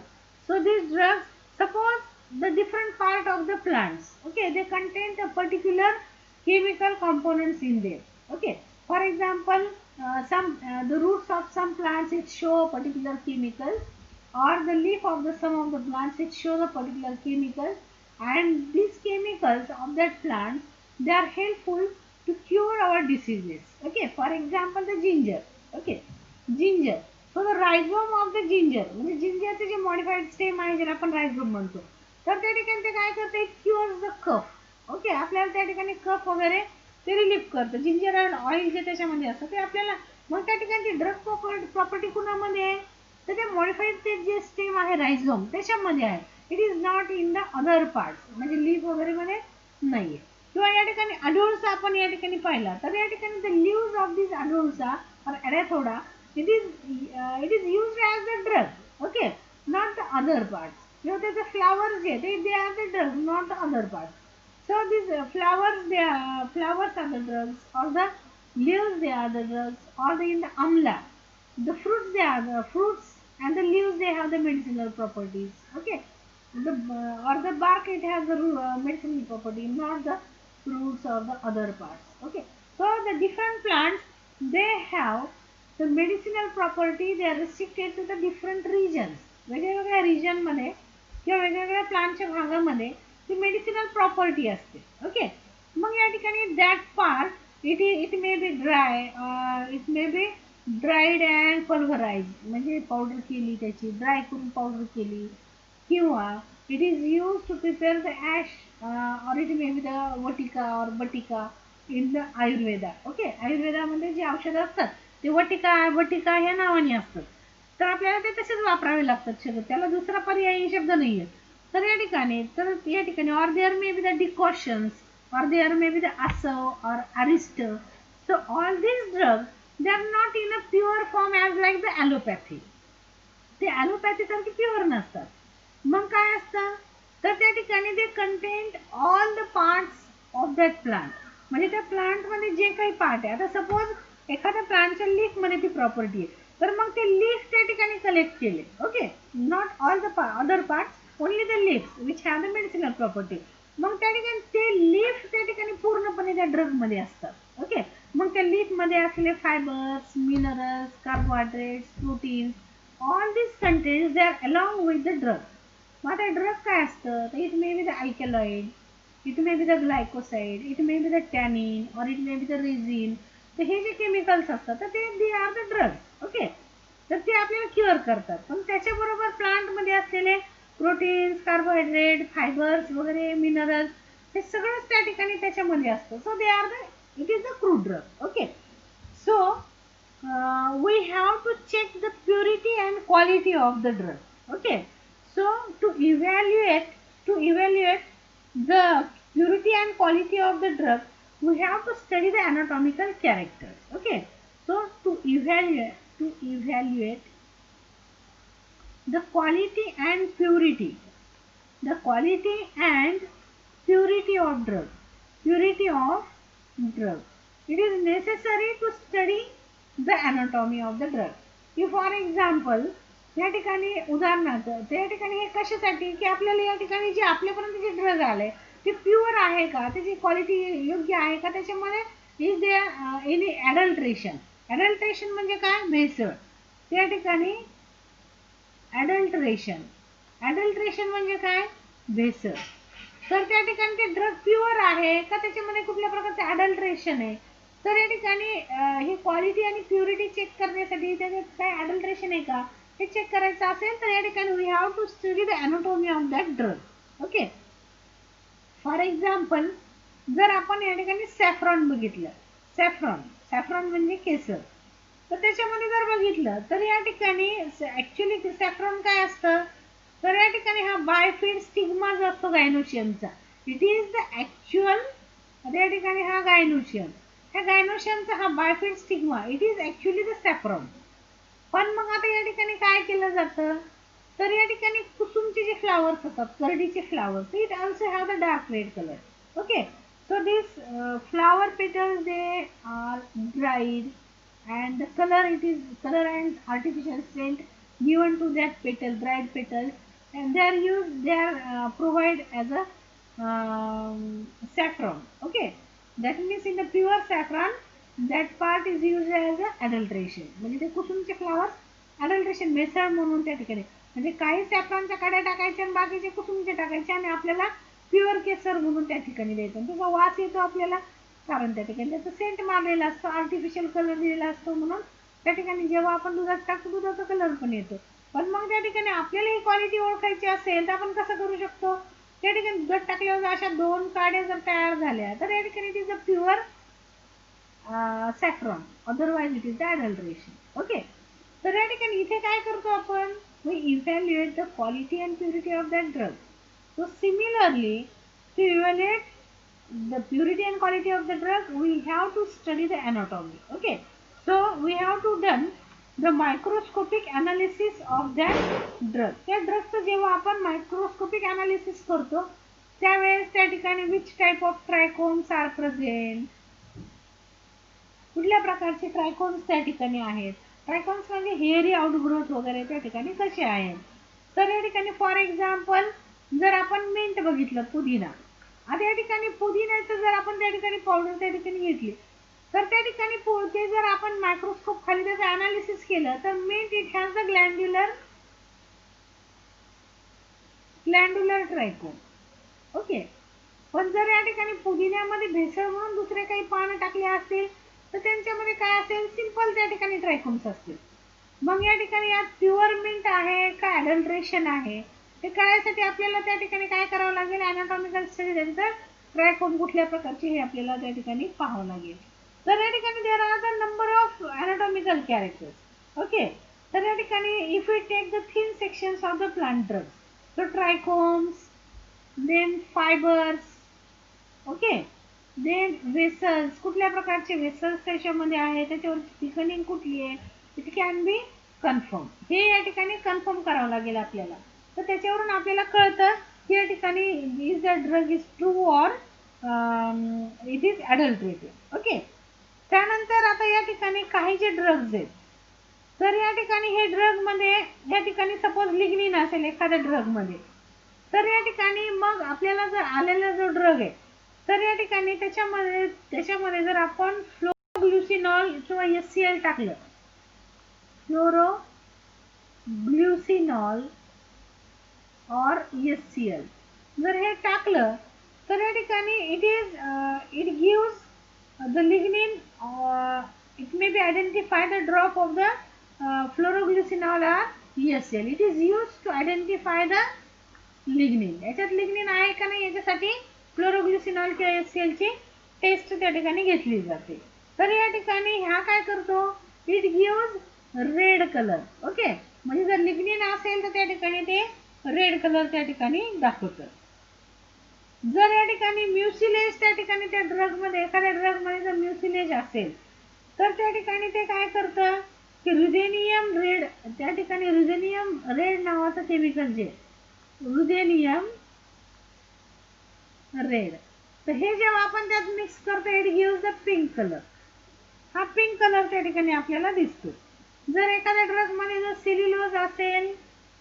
So these drugs, suppose the different part of the plants, okay, they contain a particular chemical components in there. Okay, for example, the roots of some plants, it show particular chemicals, or the leaf of some of the plants, it show the particular chemicals, and these chemicals of that plant, they are helpful to cure our diseases. Okay, for example, the ginger. Okay, ginger. So the rhizome of the ginger, म्हणजे जिंजरचे जे modified stem आहे ज्याला आपण रायझोम म्हणतो, तर त्या ठिकाणी ते काय करते? It cures the cough. Okay, आपल्याला त्या ठिकाणी कफ वगैरे ते रिलीफ करतं. जिंजर अँड ऑइल जे त्याच्यामध्ये असतं ते आपल्याला, मग त्या ठिकाणी ड्रग प्रॉपर्टी कुणामध्ये आहे? तर ते मॉडिफाईड ते जे स्टेम आहे रायझोम त्याच्यामध्ये आहे. It is not in the other parts, म्हणजे लीफ वगैरे मध्ये नाहीये. किंवा या ठिकाणी अडुळसा आपण या ठिकाणी पाहिला तर या ठिकाणी द लीव्स ऑफ दिस अडुळसा और एरेथोडा, it is used as a drug. Okay, not the other parts. You know, the flowers, they are the drug, not the other parts. So these flowers, flowers are the drugs, or the leaves, they are the drugs, or in the amla, the fruits, they are the fruits, and the leaves, they have the medicinal properties. Okay, or the bark, it has the medicinal property, not the fruits or the other parts. Okay, so the different plants, they have the medicinal property, they are restricted to the different regions. वेगवेगळ्या region मध्ये किंवा वेगवेगळ्या प्लांटच्या भागामध्ये ती medicinal property असते. Okay, मग या ठिकाणी that part it may be dry, it may be dried and pulverize, म्हणजे पावडर केली, त्याची ड्राय करून पावडर केली, किंवा it is use to prepare the ash, or it may be the vatika or batika in the Ayurveda. Okay, आयुर्वेदामध्ये जे औषधं असतात ते वटिका ह्या नावाने असतात, तर आपल्याला ते तसेच वापरावे लागतात शब्द, त्याला दुसरा पर्यायी शब्द नाही आहे. तर या ठिकाणी or there may be the decoctions, or there may be the asav or aristor. So all these drugs, they are not in a pure form as like the allopathy. ते allopathy सारखे प्युअर नसतात. मग काय असतं? तर त्या ठिकाणी ते content all the parts of that plant, म्हणजे त्या प्लांट मध्ये जे काही पार्ट आहे, आता सपोज एखाद्या प्लांटच्या लीफ मध्ये ती प्रॉपर्टी आहे, तर मग ते लीफ त्या ठिकाणी कलेक्ट केले. Okay, not all the other parts, only the leaf which have the medicinal property. मग त्या ठिकाणी ते लीफ त्या ठिकाणी पूर्णपणे त्या ड्रग मध्ये असतात. ओके, मग त्या लीफ मध्ये असलेले fibres, minerals, carbohydrates, proteins, all this contents they are along with the drug. मग आता ड्रग काय असतं? तर it may be the alkaloid, it may be the glycoside, it may be the tannin, or it may be the resin. तर हे जे chemicals असतात तर ते they are the drug. Okay, तर ते आपल्याला क्युअर करतात. पण त्याच्याबरोबर प्लांटमध्ये असलेले प्रोटीन्स, कार्बोहायड्रेट, फायबर्स वगैरे, मिनरल्स, हे सगळंच त्या ठिकाणी त्याच्यामध्ये असतं. So they are the, it is the crude drug. Okay, so we have to check the purity and quality of the drug. Okay, so to evaluate the purity and quality of the drug, we have to study the anatomical characters. Okay, so to evaluate the quality and purity, the quality and purity of drug, purity of drug, it is necessary to study the anatomy of the drug. If for example या ठिकाणी उदाहरणार्थ त्या ठिकाणी हे कशासाठी की आपल्याला या ठिकाणी जे आपल्यापर्यंत जे ड्रग आले ते प्युअर आहे का, त्याची क्वालिटी योग्य आहे का, त्याच्यामध्ये इज देअर एनी ॲडल्ट्रेशन. ॲडल्ट्रेशन म्हणजे काय, भेसळ. त्या ठिकाणी ॲडल्ट्रेशन, ॲडल्ट्रेशन म्हणजे काय, भेसळ. तर त्या ठिकाणी ते ड्रग प्युअर आहे का त्याच्यामध्ये कुठल्या प्रकारचं ॲडल्ट्रेशन आहे. तर या ठिकाणी ही क्वालिटी आणि प्युरिटी चेक करण्यासाठी त्याच्यात काय ॲडल्ट्रेशन आहे का हे चेक करायचं असेल तर या ठिकाणी we have to study the anatomy of that drug. Okay, for example जर आपण या ठिकाणी सॅफ्रॉन बघितलं, सॅफ्रॉन म्हणजे केसर, तर त्याच्यामध्ये जर बघितलं तर या ठिकाणी ॲक्च्युली सॅफ्रॉन काय असतं, तर या ठिकाणी हा बायफिड स्टिग्मा जो असतो गायनोशियमचा, इट इज द ॲक्च्युअल, या ठिकाणी हा गायनोशियम, ह्या गायनोशियमचा हा bifid stigma it is actually the saffron. पण मग आता या ठिकाणी काय केलं जातं, तर या ठिकाणी कुसुमचे जे फ्लावर्स असतात, करडीचे flowers, it also have the dark red colour. Okay, so these flower petals they are dried and the color, it is color and artificial scent given to that petal, dried petals, and they are used, they are provide as a saffron. Okay, that means in the pure saffron that part is used as a adulteration. म्हणजे ते कुसुमचे flowers adulteration भेसळ म्हणून त्या ठिकाणी, म्हणजे काही सॅफ्रॉनच्या काड्या टाकायच्या आणि बाकीचे कुसुमचे टाकायचे आणि आपल्याला प्युअर केसर म्हणून त्या ठिकाणी द्यायचं. त्याचा वास येतो आपल्याला कारण त्या ठिकाणी त्याचा सेंट मारलेला असतो, आर्टिफिशियल कलर दिलेला असतो, म्हणून त्या ठिकाणी जेव्हा आपण दुधात टाकतो दुधाचा कलर पण येतो. पण मग त्या ठिकाणी आपल्याला ही क्वालिटी ओळखायची असेल तर आपण कसं करू शकतो, त्या ठिकाणी दुधात टाकल्यावर अशा 2 काड्या जर तयार झाल्या तर या ठिकाणी it is a pure saffron, otherwise it is the adulteration. Okay, तर या ठिकाणी इथे काय करतो आपण, we evaluate the quality and purity of that drug. So similarly, to evaluate the purity and quality of the drug, we have to study the anatomy. Okay, so we have to done the microscopic analysis of that drug. त्या ड्रगचं जेव्हा आपण microscopic analysis करतो त्यावेळेस त्या ठिकाणी which type of trichomes are present, कुठल्या प्रकारचे ट्रायकोम्स त्या ठिकाणी आहेत, ट्रायकोम्स म्हणजे हेअरी आउटग्रोथ वगैरे त्या ठिकाणी कसे आहेत. तर या ठिकाणी फॉर एक्झाम्पल जर आपण मिंट बघितलं, पुदिना, आता या ठिकाणी पुदिन्याचं जर आपण त्या ठिकाणी पावडर त्या ठिकाणी घेतली तर त्या ठिकाणी ते जर आपण मायक्रोस्कोप खाली त्याचं अनालिसिस केलं तर mint it has the glandular trichome. Okay, पण जर या ठिकाणी पुदिन्यामध्ये भेसळ म्हणून दुसरे काही पानं टाकले असतील तर त्यांच्यामध्ये काय असेल, सिंपल त्या ठिकाणी ट्रायकोम्स असतील. मग या ठिकाणी यात प्युअर मिंट आहे का ॲडल्ट्रेशन आहे हे कळायसाठी आपल्याला त्या ठिकाणी काय करावं लागेल, ॲनाटॉमिकल स्टडी, त्यांचं ट्रायकोम कुठल्या प्रकारचे हे आपल्याला त्या ठिकाणी पाहावं लागेल. तर या ठिकाणी there are the number of anatomical characters. Okay, तर या ठिकाणी if we take the thin sections of the plant drugs, तर trichomes, then fibres, okay, then vessels, कुठल्या प्रकारचे वेसल्स त्याच्यामध्ये आहे, त्याच्यावर थिकनिंग कुठली आहे, इट कॅन बी कन्फर्म. हे या ठिकाणी कन्फर्म करावं लागेल आपल्याला. तर त्याच्यावरून आपल्याला कळतं की या ठिकाणी is the drug is true or it is adulterated. Okay, त्यानंतर आता या ठिकाणी काही जे ड्रग्ज आहेत तर या ठिकाणी हे ड्रगमध्ये या ठिकाणी सपोज लिग्निन असेल एखाद्या ड्रगमध्ये, तर या ठिकाणी मग आपल्याला जर आलेला जो ड्रग आहे तर या ठिकाणी त्याच्यामध्ये जर आपण फ्लोरोग्लुसिनॉल किंवा HCl टाकलं, फ्लोरोग्लुसिनॉल और HCl जर हे टाकलं तर या ठिकाणी it gives the lignin, it may be identify the drop of the phloroglucinol or HCl. It is use to identify the lignin. याच्यात लिग्निन आहे का नाही याच्यासाठी फ्लोरोग्लुसिनॉल किंवा HCl ची टेस्ट त्या ठिकाणी घेतली जाते. तर या ठिकाणी हा काय करतो, it gives red colour. Okay, म्हणजे जर लिग्निन असेल तर त्या ठिकाणी ते रेड कलर त्या ठिकाणी दाखवतं. जर या ठिकाणी म्युसिलेज त्या ठिकाणी त्या ड्रग मध्ये एखाद्या ड्रग मध्ये जर म्युसिलेज असेल तर त्या ठिकाणी ते काय करतं की रुथेनियम रेड, त्या ठिकाणी रुथेनियम रेड नावाचं केमिकल जे रुथेनियम रेड, तर हे जेव्हा आपण त्यात मिक्स करतो it gives the pink colour. हा पिंक कलर त्या ठिकाणी आपल्याला दिसतो. जर एखाद्या ड्रग मध्ये जर सेल्युलोज असेल,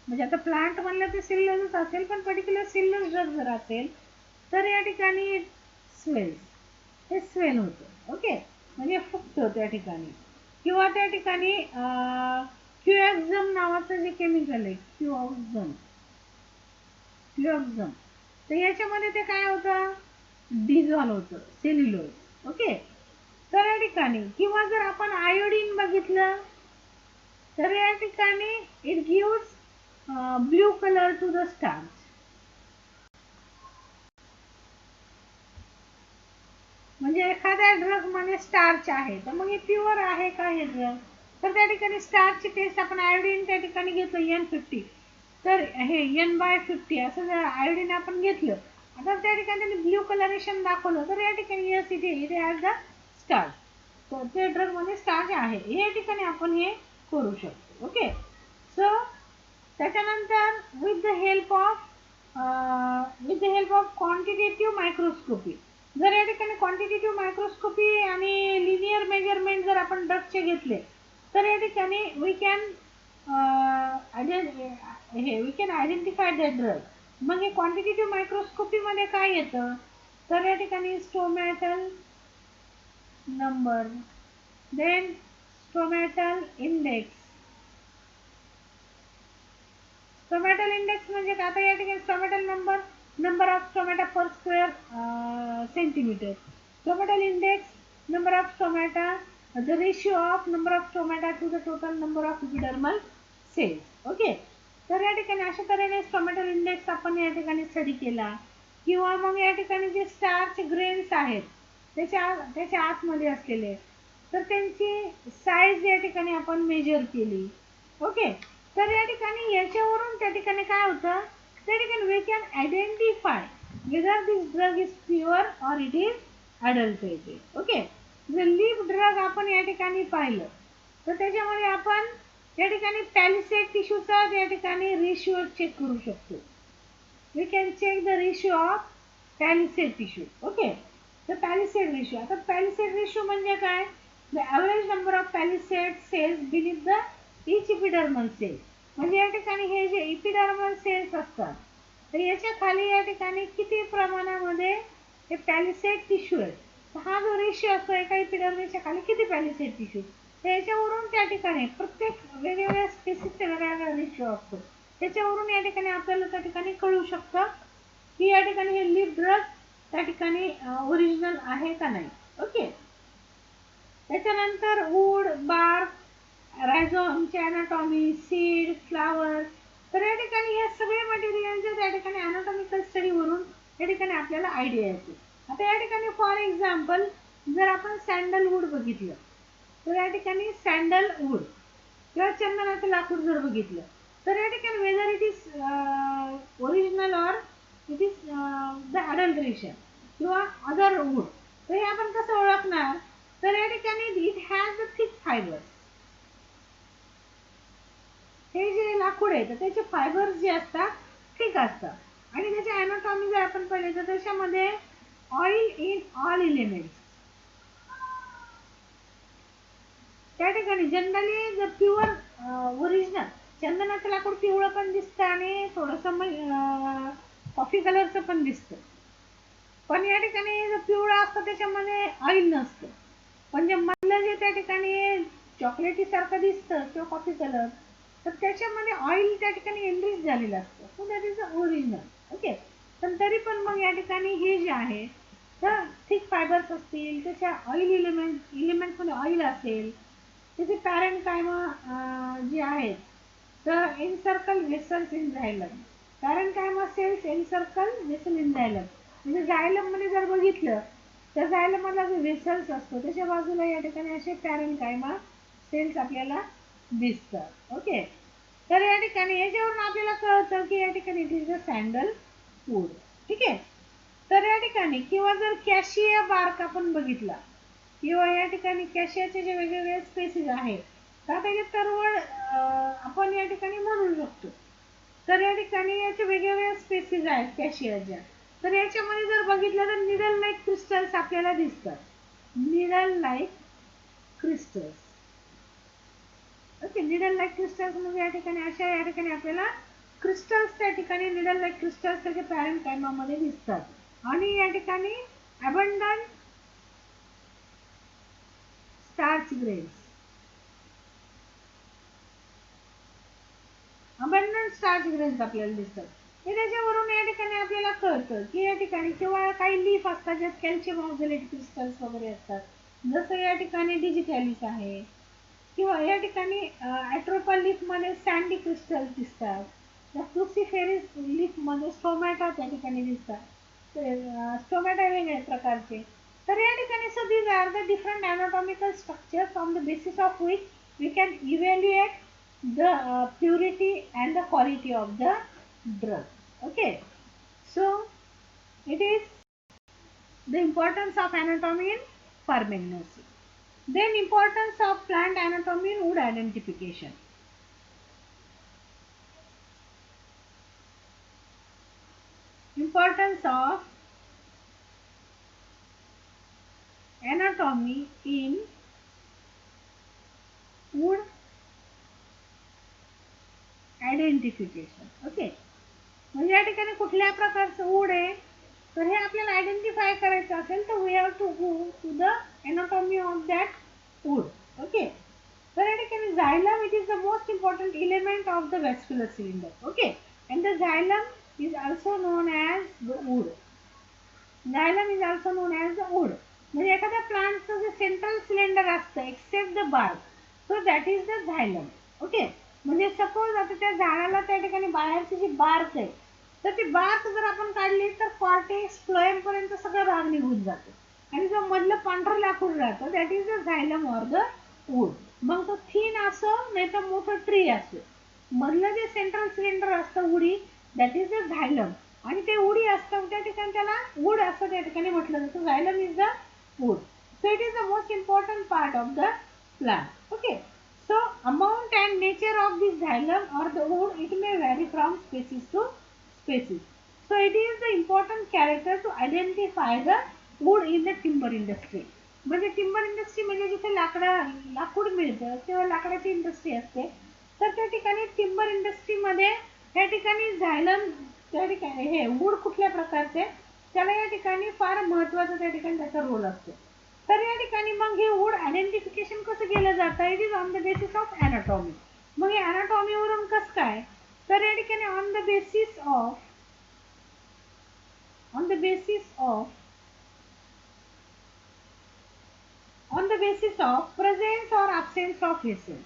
म्हणजे आता प्लांट म्हणलं तर सेल्युलोज असेल, पण पर्टिक्युलर सेल्युलोज ड्रग जर असेल तर या ठिकाणी स्वेल्स, हे स्वेल होतं. ओके, म्हणजे फुगतं त्या ठिकाणी. किंवा त्या ठिकाणी क्युएक्झम नावाचं जे केमिकल आहे क्युएक्झम, तर याच्यामध्ये ते काय होतं डिझॉल्व होतं सेल्युलोज. ओके, तर या ठिकाणी किंवा जर आपण आयोडीन बघितलं तर या ठिकाणी it gives blue colour to the starch. म्हणजे एखाद्या ड्रग मध्ये स्टार्च आहे तर मग हे प्युअर आहे का हे ड्रग, तर त्या ठिकाणी स्टार्चची टेस्ट आपण आयोडीन त्या ठिकाणी घेतो N50, तर हे N/50 असं जर आयोडीन आपण घेतलं, आता त्या ठिकाणी त्यांनी ब्ल्यू कलरेशन दाखवलं तर या ठिकाणी यस इथे ॲज द स्टार्च, तर त्या ड्रग मध्ये स्टार्च आहे या ठिकाणी आपण हे करू शकतो. ओके, सो त्याच्यानंतर with the help of quantitative microscopy, जर या ठिकाणी क्वांटिटेटिव्ह मायक्रोस्कोपी आणि लिनियर मेजरमेंट जर आपण ड्रगचे घेतले तर या ठिकाणी we can identify the drug. मग हे क्वांटिटेटिव्ह मायक्रोस्कोपी मध्ये काय येतं तर या ठिकाणी stomatal number, then stomatal index. Stomatal index म्हणजे काय, आता या ठिकाणी stomatal number, number of stomata per square centimetre, stomatal index, number of stomata, the ratio of number of stomata to the total number of epidermal cells. Okay, तर या ठिकाणी अशा तऱ्हेने स्टोमॅटल इंडेक्स आपण या ठिकाणी स्टडी केला. किंवा मग या ठिकाणी जे स्टार्च ग्रेन्स आहेत त्याच्या आतमध्ये असलेले, तर त्यांची साईज या ठिकाणी आपण मेजर केली. ओके, तर या ठिकाणी याच्यावरून त्या ठिकाणी काय होतं, त्या ठिकाणी we can identify whether this drug is pure or it is adulterated. Okay, जर लिप ड्रग आपण या ठिकाणी पाहिलं तर त्याच्यामध्ये आपण या ठिकाणी पॅलिसेड टिश्यूचा या ठिकाणी रेशिओ चेक करू शकतो. We can check the ratio of palisade tissue. Okay, तर पॅलिसेड रेशिओ, आता पॅलिसेड रेशिओ म्हणजे काय, the average number of palisade cells beneath the each epidermal cell. म्हणजे या ठिकाणी हे जे इपिडर्मल सेल्स असतात तर याच्या खाली या ठिकाणी किती प्रमाणामध्ये हे पॅलिसेड टिश्यू आहे, हा जो रेशिओ असतो एका इपिडर्मलच्या खाली किती पॅलिसेड टिश्यू, त्याच्यावरून त्या ठिकाणी प्रत्येक वेगवेगळ्या स्पेसिसचा वेगवेगळा रेशिओ असतो, त्याच्यावरून या ठिकाणी आपल्याला त्या ठिकाणी कळू शकतं की या ठिकाणी हे लिप ड्रग त्या ठिकाणी ओरिजिनल आहे का नाही. ओके, त्याच्यानंतर वूड, बार्क, रायझोमची अॅनाटॉमी, सीड, फ्लावर, तर या ठिकाणी या सगळ्या मटेरियलच्या त्या ठिकाणी अॅनाटॉमिकल स्टडीवरून या ठिकाणी आपल्याला आयडिया येते. आता या ठिकाणी फॉर एक्झाम्पल जर आपण सँडलवूड बघितलं तर या ठिकाणी सँडलवूड किंवा चंदनाचं लाकूड जर बघितलं तर या ठिकाणी whether it is original or it is the adulteration किंवा अदर वूड, तर हे आपण कसं ओळखणार, तर या ठिकाणी it has the thick fibres. हे जे लाकूड आहे तर त्याचे फायबर्स जे असतात थिक असतात आणि त्याचे अॅनाटॉमी जर आपण पाहिले तर त्याच्यामध्ये ऑइल इन ऑल एलिमेंट्स. त्या ठिकाणी जनरली जर प्युअर ओरिजिनल चंदनाचं लाकूड पिवळं पण दिसतं आणि थोडंसं कॉफी कलरचं पण दिसतं, पण या ठिकाणी जर पिवळं असतं त्याच्यामध्ये ऑइल नसतं, पण जे मधलं जे त्या ठिकाणी चॉकलेटी सारखं दिसतं किंवा कॉफी कलर तर त्याच्यामध्ये ऑइल त्या ठिकाणी एनरिच झालेलं असतं, so that is original. Okay, पण तरी पण मग या ठिकाणी हे जे आहे तर थिक फायबर्स असतील, त्याच्या ऑइल इलिमेंटमध्ये ऑइल असेल, त्याचे पॅरेंकायमा जे आहेत तर encircle vessels in xylem, parenchyma cells encircle vessel in xylem, म्हणजे झायलम मध्ये जर बघितलं तर झायलम मधला जो वेसल्स असतो त्याच्या बाजूला या ठिकाणी असे पॅरेंकायमा सेल्स आपल्याला दिसतात. ओके, तर या ठिकाणी याच्यावरून आपल्याला कळतं की या ठिकाणी it is the sandalwood. ठीक आहे, तर या ठिकाणी किंवा जर कॅशिया बार्क आपण बघितला किंवा या ठिकाणी कॅशियाचे जे वेगवेगळे स्पेसिस आहेत तर त्याचे तरवळ आपण या ठिकाणी म्हणू शकतो. तर या ठिकाणी याचे वेगवेगळे स्पेसिस आहेत कॅशियाच्या. तर याच्यामध्ये जर बघितलं तर निडल लाईक क्रिस्टल्स आपल्याला दिसतात. Needle like crystals. Okay, needle like crystals म्हणजे या ठिकाणी अशा या ठिकाणी आपल्याला क्रिस्टल्स त्या ठिकाणी निडल लाईक क्रिस्टल्स त्याच्या पॅरेंकाइमामध्ये दिसतात. आणि या ठिकाणी abundant starch grains. Abundant starch grains आपल्याला दिसतात. हे त्याच्यावरून या ठिकाणी आपल्याला कळतं की या ठिकाणी किंवा काही लीफ असतात ज्यात कॅल्शियम ऑक्झॅलेट क्रिस्टल्स वगैरे असतात. जसं या ठिकाणी डिजिटॅलिस आहे किंवा या ठिकाणी ॲट्रोपा लीफमध्ये सँडी क्रिस्टल्स दिसतात. त्या क्रुसिफेरिस लीफमध्ये स्टोमॅटा त्या ठिकाणी दिसतात. स्टोमॅटा वेगळ्या प्रकारचे. तर या ठिकाणी so these are the different anatomical structures on the basis of which we can evaluate the purity and the quality of the drug. Okay, so it is the importance of anatomy in farming nursing. Then importance of plant anatomy in wood identification. Importance of anatomy in wood identification. Okay, म्हणजे या ठिकाणी कुठल्या प्रकारचं wood आहे तर हे आपल्याला identify करायचं असेल तर we have to go to the anatomy of that wood. Okay, तर या ठिकाणी xylem it is the most important element of the vascular cylinder. Okay, and the xylem is also known as the wood. Xylem is also known as the wood. म्हणजे एखाद्या प्लांटचं जे central cylinder असतं except the bark so that is the xylem. Okay, म्हणजे suppose आता त्या झाडाला त्या ठिकाणी बाहेरची जी बार्क आहे तर ती बार्क जर आपण काढली तर कॉर्टेक्स फ्लोएम पर्यंत सगळं भाग निघून जातो आणि जो मधलं पांढरं लाकूड राहतं that is the xylem or the wood. मग तो थिन असो नाही तर मोठं ट्री असो, मधलं जे सेंट्रल सिलेंडर असतं उडी दॅट इज द झायलम आणि ते उडी असतं त्या ठिकाणी त्याला वूड असं त्या ठिकाणी म्हटलं जातं. Xylem is the wood. So it is the most important part of the plant. Okay, so amount and nature of this xylem or the wood it may vary from species to species. So it is the important character to identify the wood in the timber industry. म्हणजे timber industry म्हणजे जिथे लाकूड मिळतं किंवा लाकडाची industry असते तर त्या ठिकाणी टिंबर इंडस्ट्रीमध्ये या ठिकाणी झायलम त्या ठिकाणी हे वूड कुठल्या प्रकारचे त्याला या ठिकाणी फार महत्त्वाचा त्या ठिकाणी त्याचा रोल असतो. तर या ठिकाणी मग हे वूड आयडेंटिफिकेशन कसं केलं जातं it is on the basis of anatomy. मग हे ॲनाटॉमीवरून कसं काय तर या ठिकाणी on the basis of on the basis of presence or absence of vessel.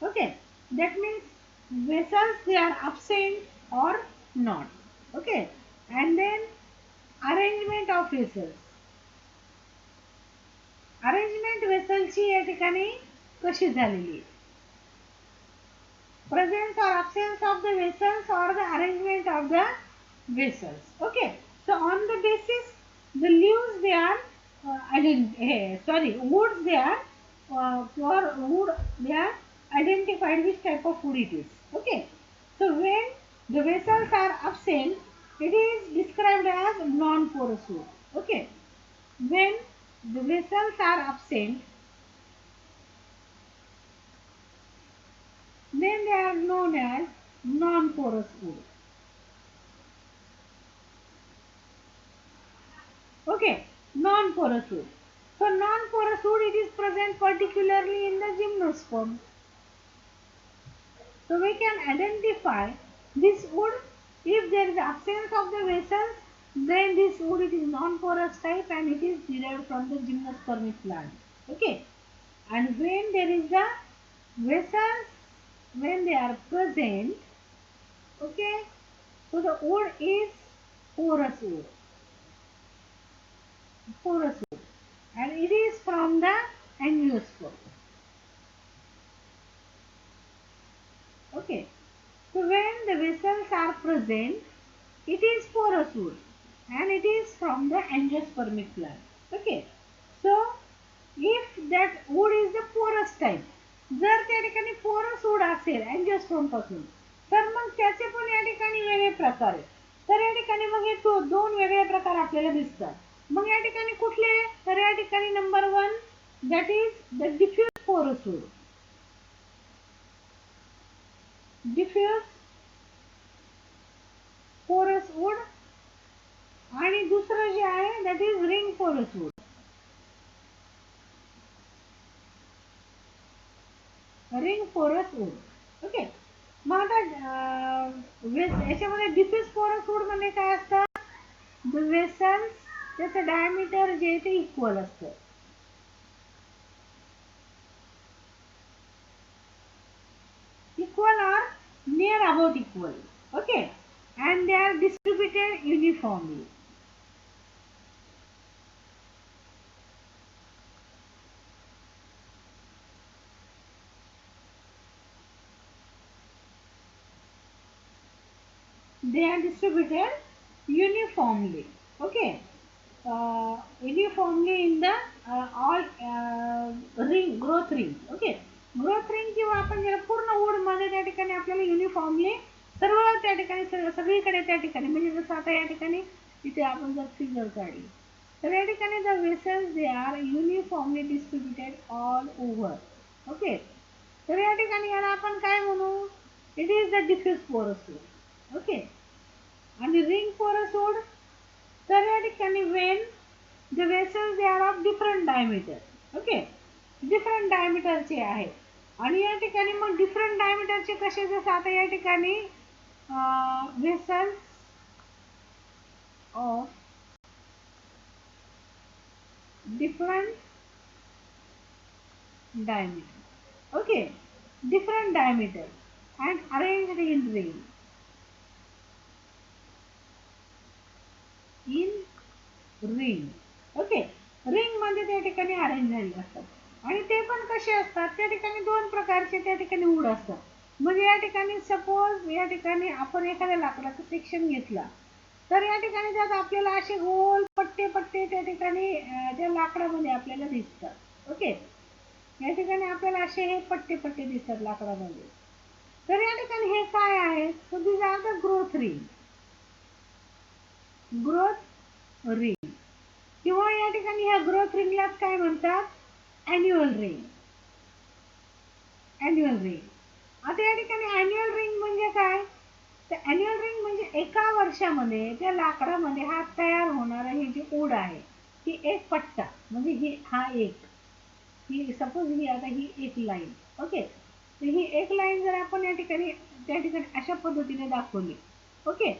Okay, that means vessels they are absent or not. Okay, and then arrangement of vessels. Arrangement वेसलची या ठिकाणी कशी झालेली आहे. Presence or absence of the vessels or the arrangement of the vessels. Okay, so on the basis the leaves they are woods they are for wood they are identified which type of wood it is. Okay, so when the vessels are absent it is described as non-porous wood. Okay, when the vessels are absent then they are known as non-porous wood. Okay, non-porous wood. So non-porous wood it is present particularly in the gymnosperm. So we can identify this wood if there is absence of the vessels then this wood it is non-porous type and it is derived from the gymnospermic plant. Okay, and when there is the vessels when they are present, okay, so the wood is porous wood. Porous wood and it is from the angiosperm. Okay, so when the vessels are present it is porous wood and it is from the angiospermic plant. Okay, so if that wood is the porous type, जर त्या ठिकाणी porous wood असेल angiosperm पासून, तर मग त्याचे पण या ठिकाणी वेगळे प्रकार आहेत. तर या ठिकाणी मग हे दोन वेगळे प्रकार आपल्याला दिसतात. मग या ठिकाणी कुठले? तर या ठिकाणी number 1 that is the diffuse porous wood. diffuse porous wood आणि दुसरं जे आहे that is ring porous wood. ring porous wood. Okay, मग आता याच्यामध्ये डिफ्यूज पोरस वूड मध्ये काय असतं? वेसल्स त्याचं डायमीटर जे ते इक्वल असतं. Equal or near about equal. Okay, and they are distributed uniformly. They are distributed uniformly. Okay, uniformly in the all ring, growth ring. Okay, growth ring किंवा आपण ज्याला पूर्ण वूड मध्ये त्या ठिकाणी आपल्याला युनिफॉर्मली सर्व त्या ठिकाणी सगळीकडे त्या ठिकाणी म्हणजे जसं आता या ठिकाणी इथे आपण जर फिगर काढली तर या ठिकाणी the vessels they are uniformly distributed all over. Okay, तर या ठिकाणी याला आपण काय म्हणू? It is the diffuse porous wood. Okay, आणि रिंग पोरस वूड तर या ठिकाणी when the vessels they are of different diameter. Okay, different डायमीटरचे आहे. आणि या ठिकाणी मग डिफरंट डायमीटरचे कसे? जसं आता या ठिकाणी vessels of different diameter. Okay, different diameter and arranged in ring. Okay, ring मध्ये त्या ठिकाणी अरेंज झालेले असतात. आणि ते पण कसे असतात? त्या ठिकाणी दोन प्रकारचे त्या ठिकाणी वूड असतात. म्हणजे या ठिकाणी सपोज या ठिकाणी आपण एखाद्या लाकडाचं सेक्शन घेतला तर या ठिकाणी त्यात आपल्याला असे गोल पट्टे पट्टे त्या ठिकाणी त्या लाकडामध्ये आपल्याला दिसतात. ओके, या ठिकाणी आपल्याला असे हे पट्टे पट्टे दिसतात लाकडामध्ये. तर या ठिकाणी हे काय आहे? So this are the growth ring. Growth ring किंवा या ठिकाणी ह्या ग्रोथ रिंगलाच काय म्हणतात? Annual ring. Annual ring. आता या ठिकाणी अॅन्युअल रिंग म्हणजे काय? तर अॅन्युअल रिंग म्हणजे एका वर्षामध्ये त्या लाकडामध्ये हा तयार होणारा हे जे वूड आहे ही एक पट्टा म्हणजे ही हा एक ही सपोज ही आता ही एक लाईन. ओके, तर ही एक लाईन जर आपण या ठिकाणी त्या ठिकाणी अशा पद्धतीने दाखवली. ओके,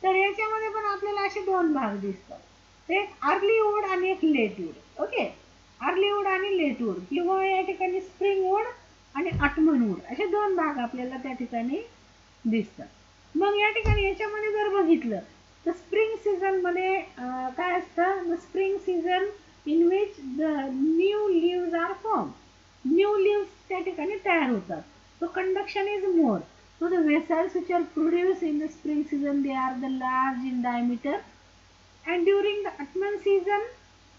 तर याच्यामध्ये पण आपल्याला असे दोन भाग दिसतात. एक अर्ली वूड आणि एक late wood. Okay, early wood आणि लेट वूड किंवा या ठिकाणी स्प्रिंग वूड आणि ऑटमन वूड असे दोन भाग आपल्याला त्या ठिकाणी दिसतात. मग या ठिकाणी याच्यामध्ये जर बघितलं तर स्प्रिंग सीझन मध्ये काय असतं? Spring season in which the new leaves are formed. New leaves त्या ठिकाणी तयार होतात. So conduction is more. So the vessels which are produced in the spring season they are the large in diameter. And during the autumn season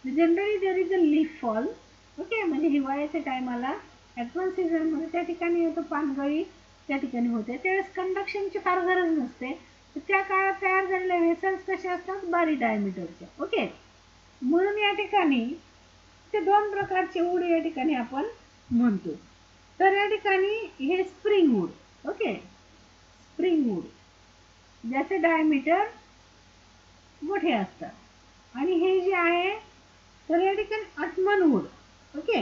generally there is a leaf fall. Okay, म्हणजे हिवाळ्याच्या टायमाला autumn season मध्ये त्या ठिकाणी येतो पानगळी त्या ठिकाणी होते. त्यावेळेस कंडक्शनची फार गरज नसते. त्या काळात तयार झालेले वेसल्स कसे असतात? बारीक डायमीटरचे. ओके, म्हणून या ठिकाणी ते दोन प्रकारचे वूड या ठिकाणी आपण म्हणतो. तर या ठिकाणी हे spring wood. Okay, spring wood ज्याचे डायमीटर मोठे असतात. आणि हे जे आहे तर या ठिकाणी ऑटमन वूड. ओके,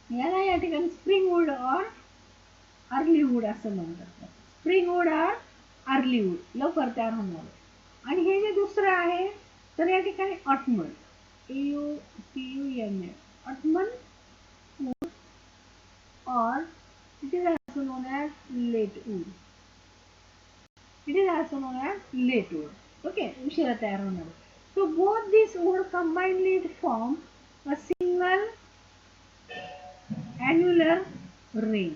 याला या ठिकाणी स्प्रिंग वूड और अर्ली वूड असं म्हणतात. स्प्रिंग वूड और अर्ली वूड लवकर तयार होणार. आणि हे जे दुसरं आहे तर या ठिकाणी ottoman AUTUMN ottoman wood or it is also known as late wood. It is also known as late wood. Okay, उशिरा तयार होणार. So both these wood combinedly form a single annular ring.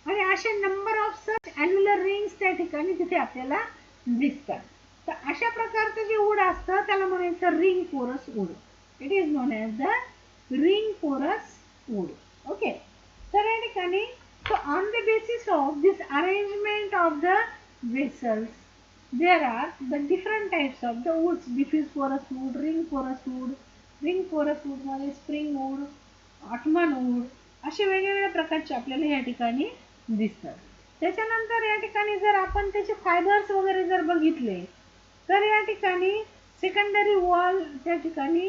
आणि असे number of such annular rings त्या ठिकाणी तिथे आपल्याला दिसतात. तर अशा प्रकारचं जे वूड असतं त्याला म्हणायचं ring porous wood. It is known as the ring porous wood. Okay. तर या ठिकाणी so on the basis of this arrangement of the vessels there are the different types of the woods. Diffuse porous wood, ring porous wood. Ring porous wood मध्ये spring wood, ottoman wood असे वेगवेगळ्या प्रकारचे आपल्याला या ठिकाणी दिसतात. त्याच्यानंतर या ठिकाणी जर आपण त्याचे फायबर्स वगैरे जर बघितले तर या ठिकाणी सेकंडरी वॉल त्या ठिकाणी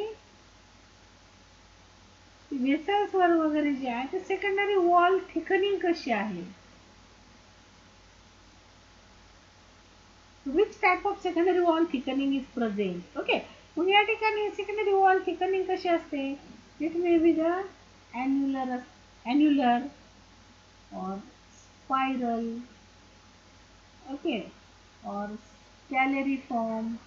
वेसल्स वर वगैरे जे आहे ते सेकंडरी वॉल थिकनिंग कशी आहे, which type of secondary wall thickening is present. Okay. मग या ठिकाणी secondary wall thickening कशी असते, it may be the annular or spiral, okay, or scalariform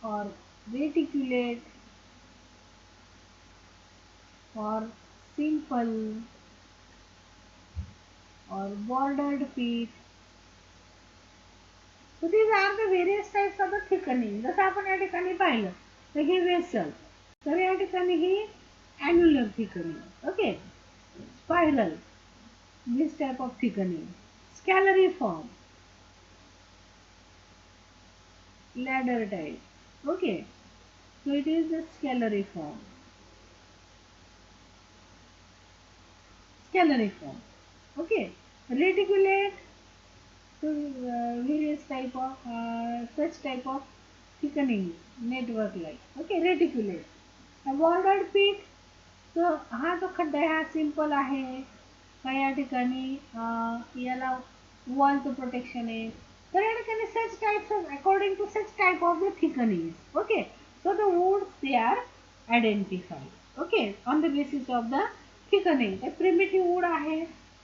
or reticulate or simple or bordered pit. So these are the various types of the thickening. जसं आपण या ठिकाणी पाहिलं तर हे वेसल, तर या ठिकाणी ही annular thickening, okay, spiral, this type of thickening, scalariform, ladder type, okay, so it is the scalariform, okay, reticulate, so various type of such type of thickening network like, okay, reticulate. bordered pit, तर हा जो खड्डा आहे हा simple आहे का या ठिकाणी याला वॉलचं प्रोटेक्शन आहे, तर या ठिकाणी such types of according to such type of the thickening. Okay. So the woods they are identified. Okay. On the basis of the thickening. Primitive wood आहे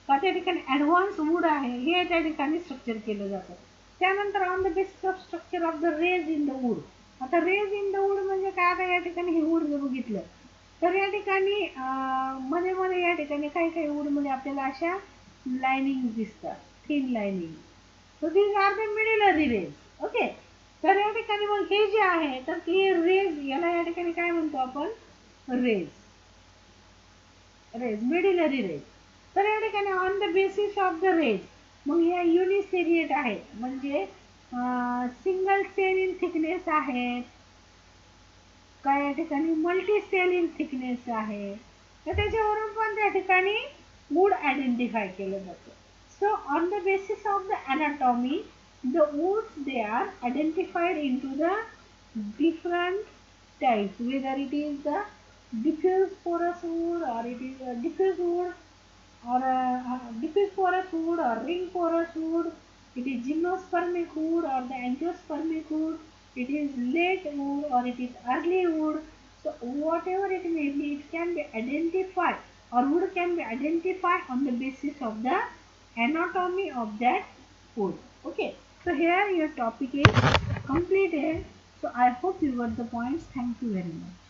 का त्या ठिकाणी ॲडव्हान्स वूड आहे हे त्या ठिकाणी स्ट्रक्चर केलं जातं. त्यानंतर on the basis of structure of the rays in the wood. आता रेज इन द वूड म्हणजे काय, आता या ठिकाणी हे वूड जर बघितलं तर या ठिकाणी मध्ये मध्ये या ठिकाणी काही काही वूडमध्ये आपल्याला अशा लाइनिंग दिसतात, thin lining. So these are the medullary rays. Okay. तर या ठिकाणी मग हे जे आहे तर हे रेज, याला या ठिकाणी काय म्हणतो आपण, रेज, मिडलरी रेज. तर या ठिकाणी on the basis of the rays मग या युनिसेरिएट आहे म्हणजे सिंगल सेल इन थिकनेस आहेत काय या ठिकाणी मल्टी सेल इन थिकनेस आहे, तर त्याच्यावरून पण त्या ठिकाणी वूड आयडेंटिफाय केलं जातं. So on the basis of the anatomy the woods they are identified into the different types, whether it is the diffuse porous wood or it is a diffuse wood or a diffuse porous wood or ring porous wood, it is gymnospermic wood or the angiospermic wood, it is late wood or it is early wood. So whatever it may be, it can be identified or wood can be identified on the basis of the anatomy of that wood. Okay. So here your topic is completed. So I hope you got the points. Thank you very much.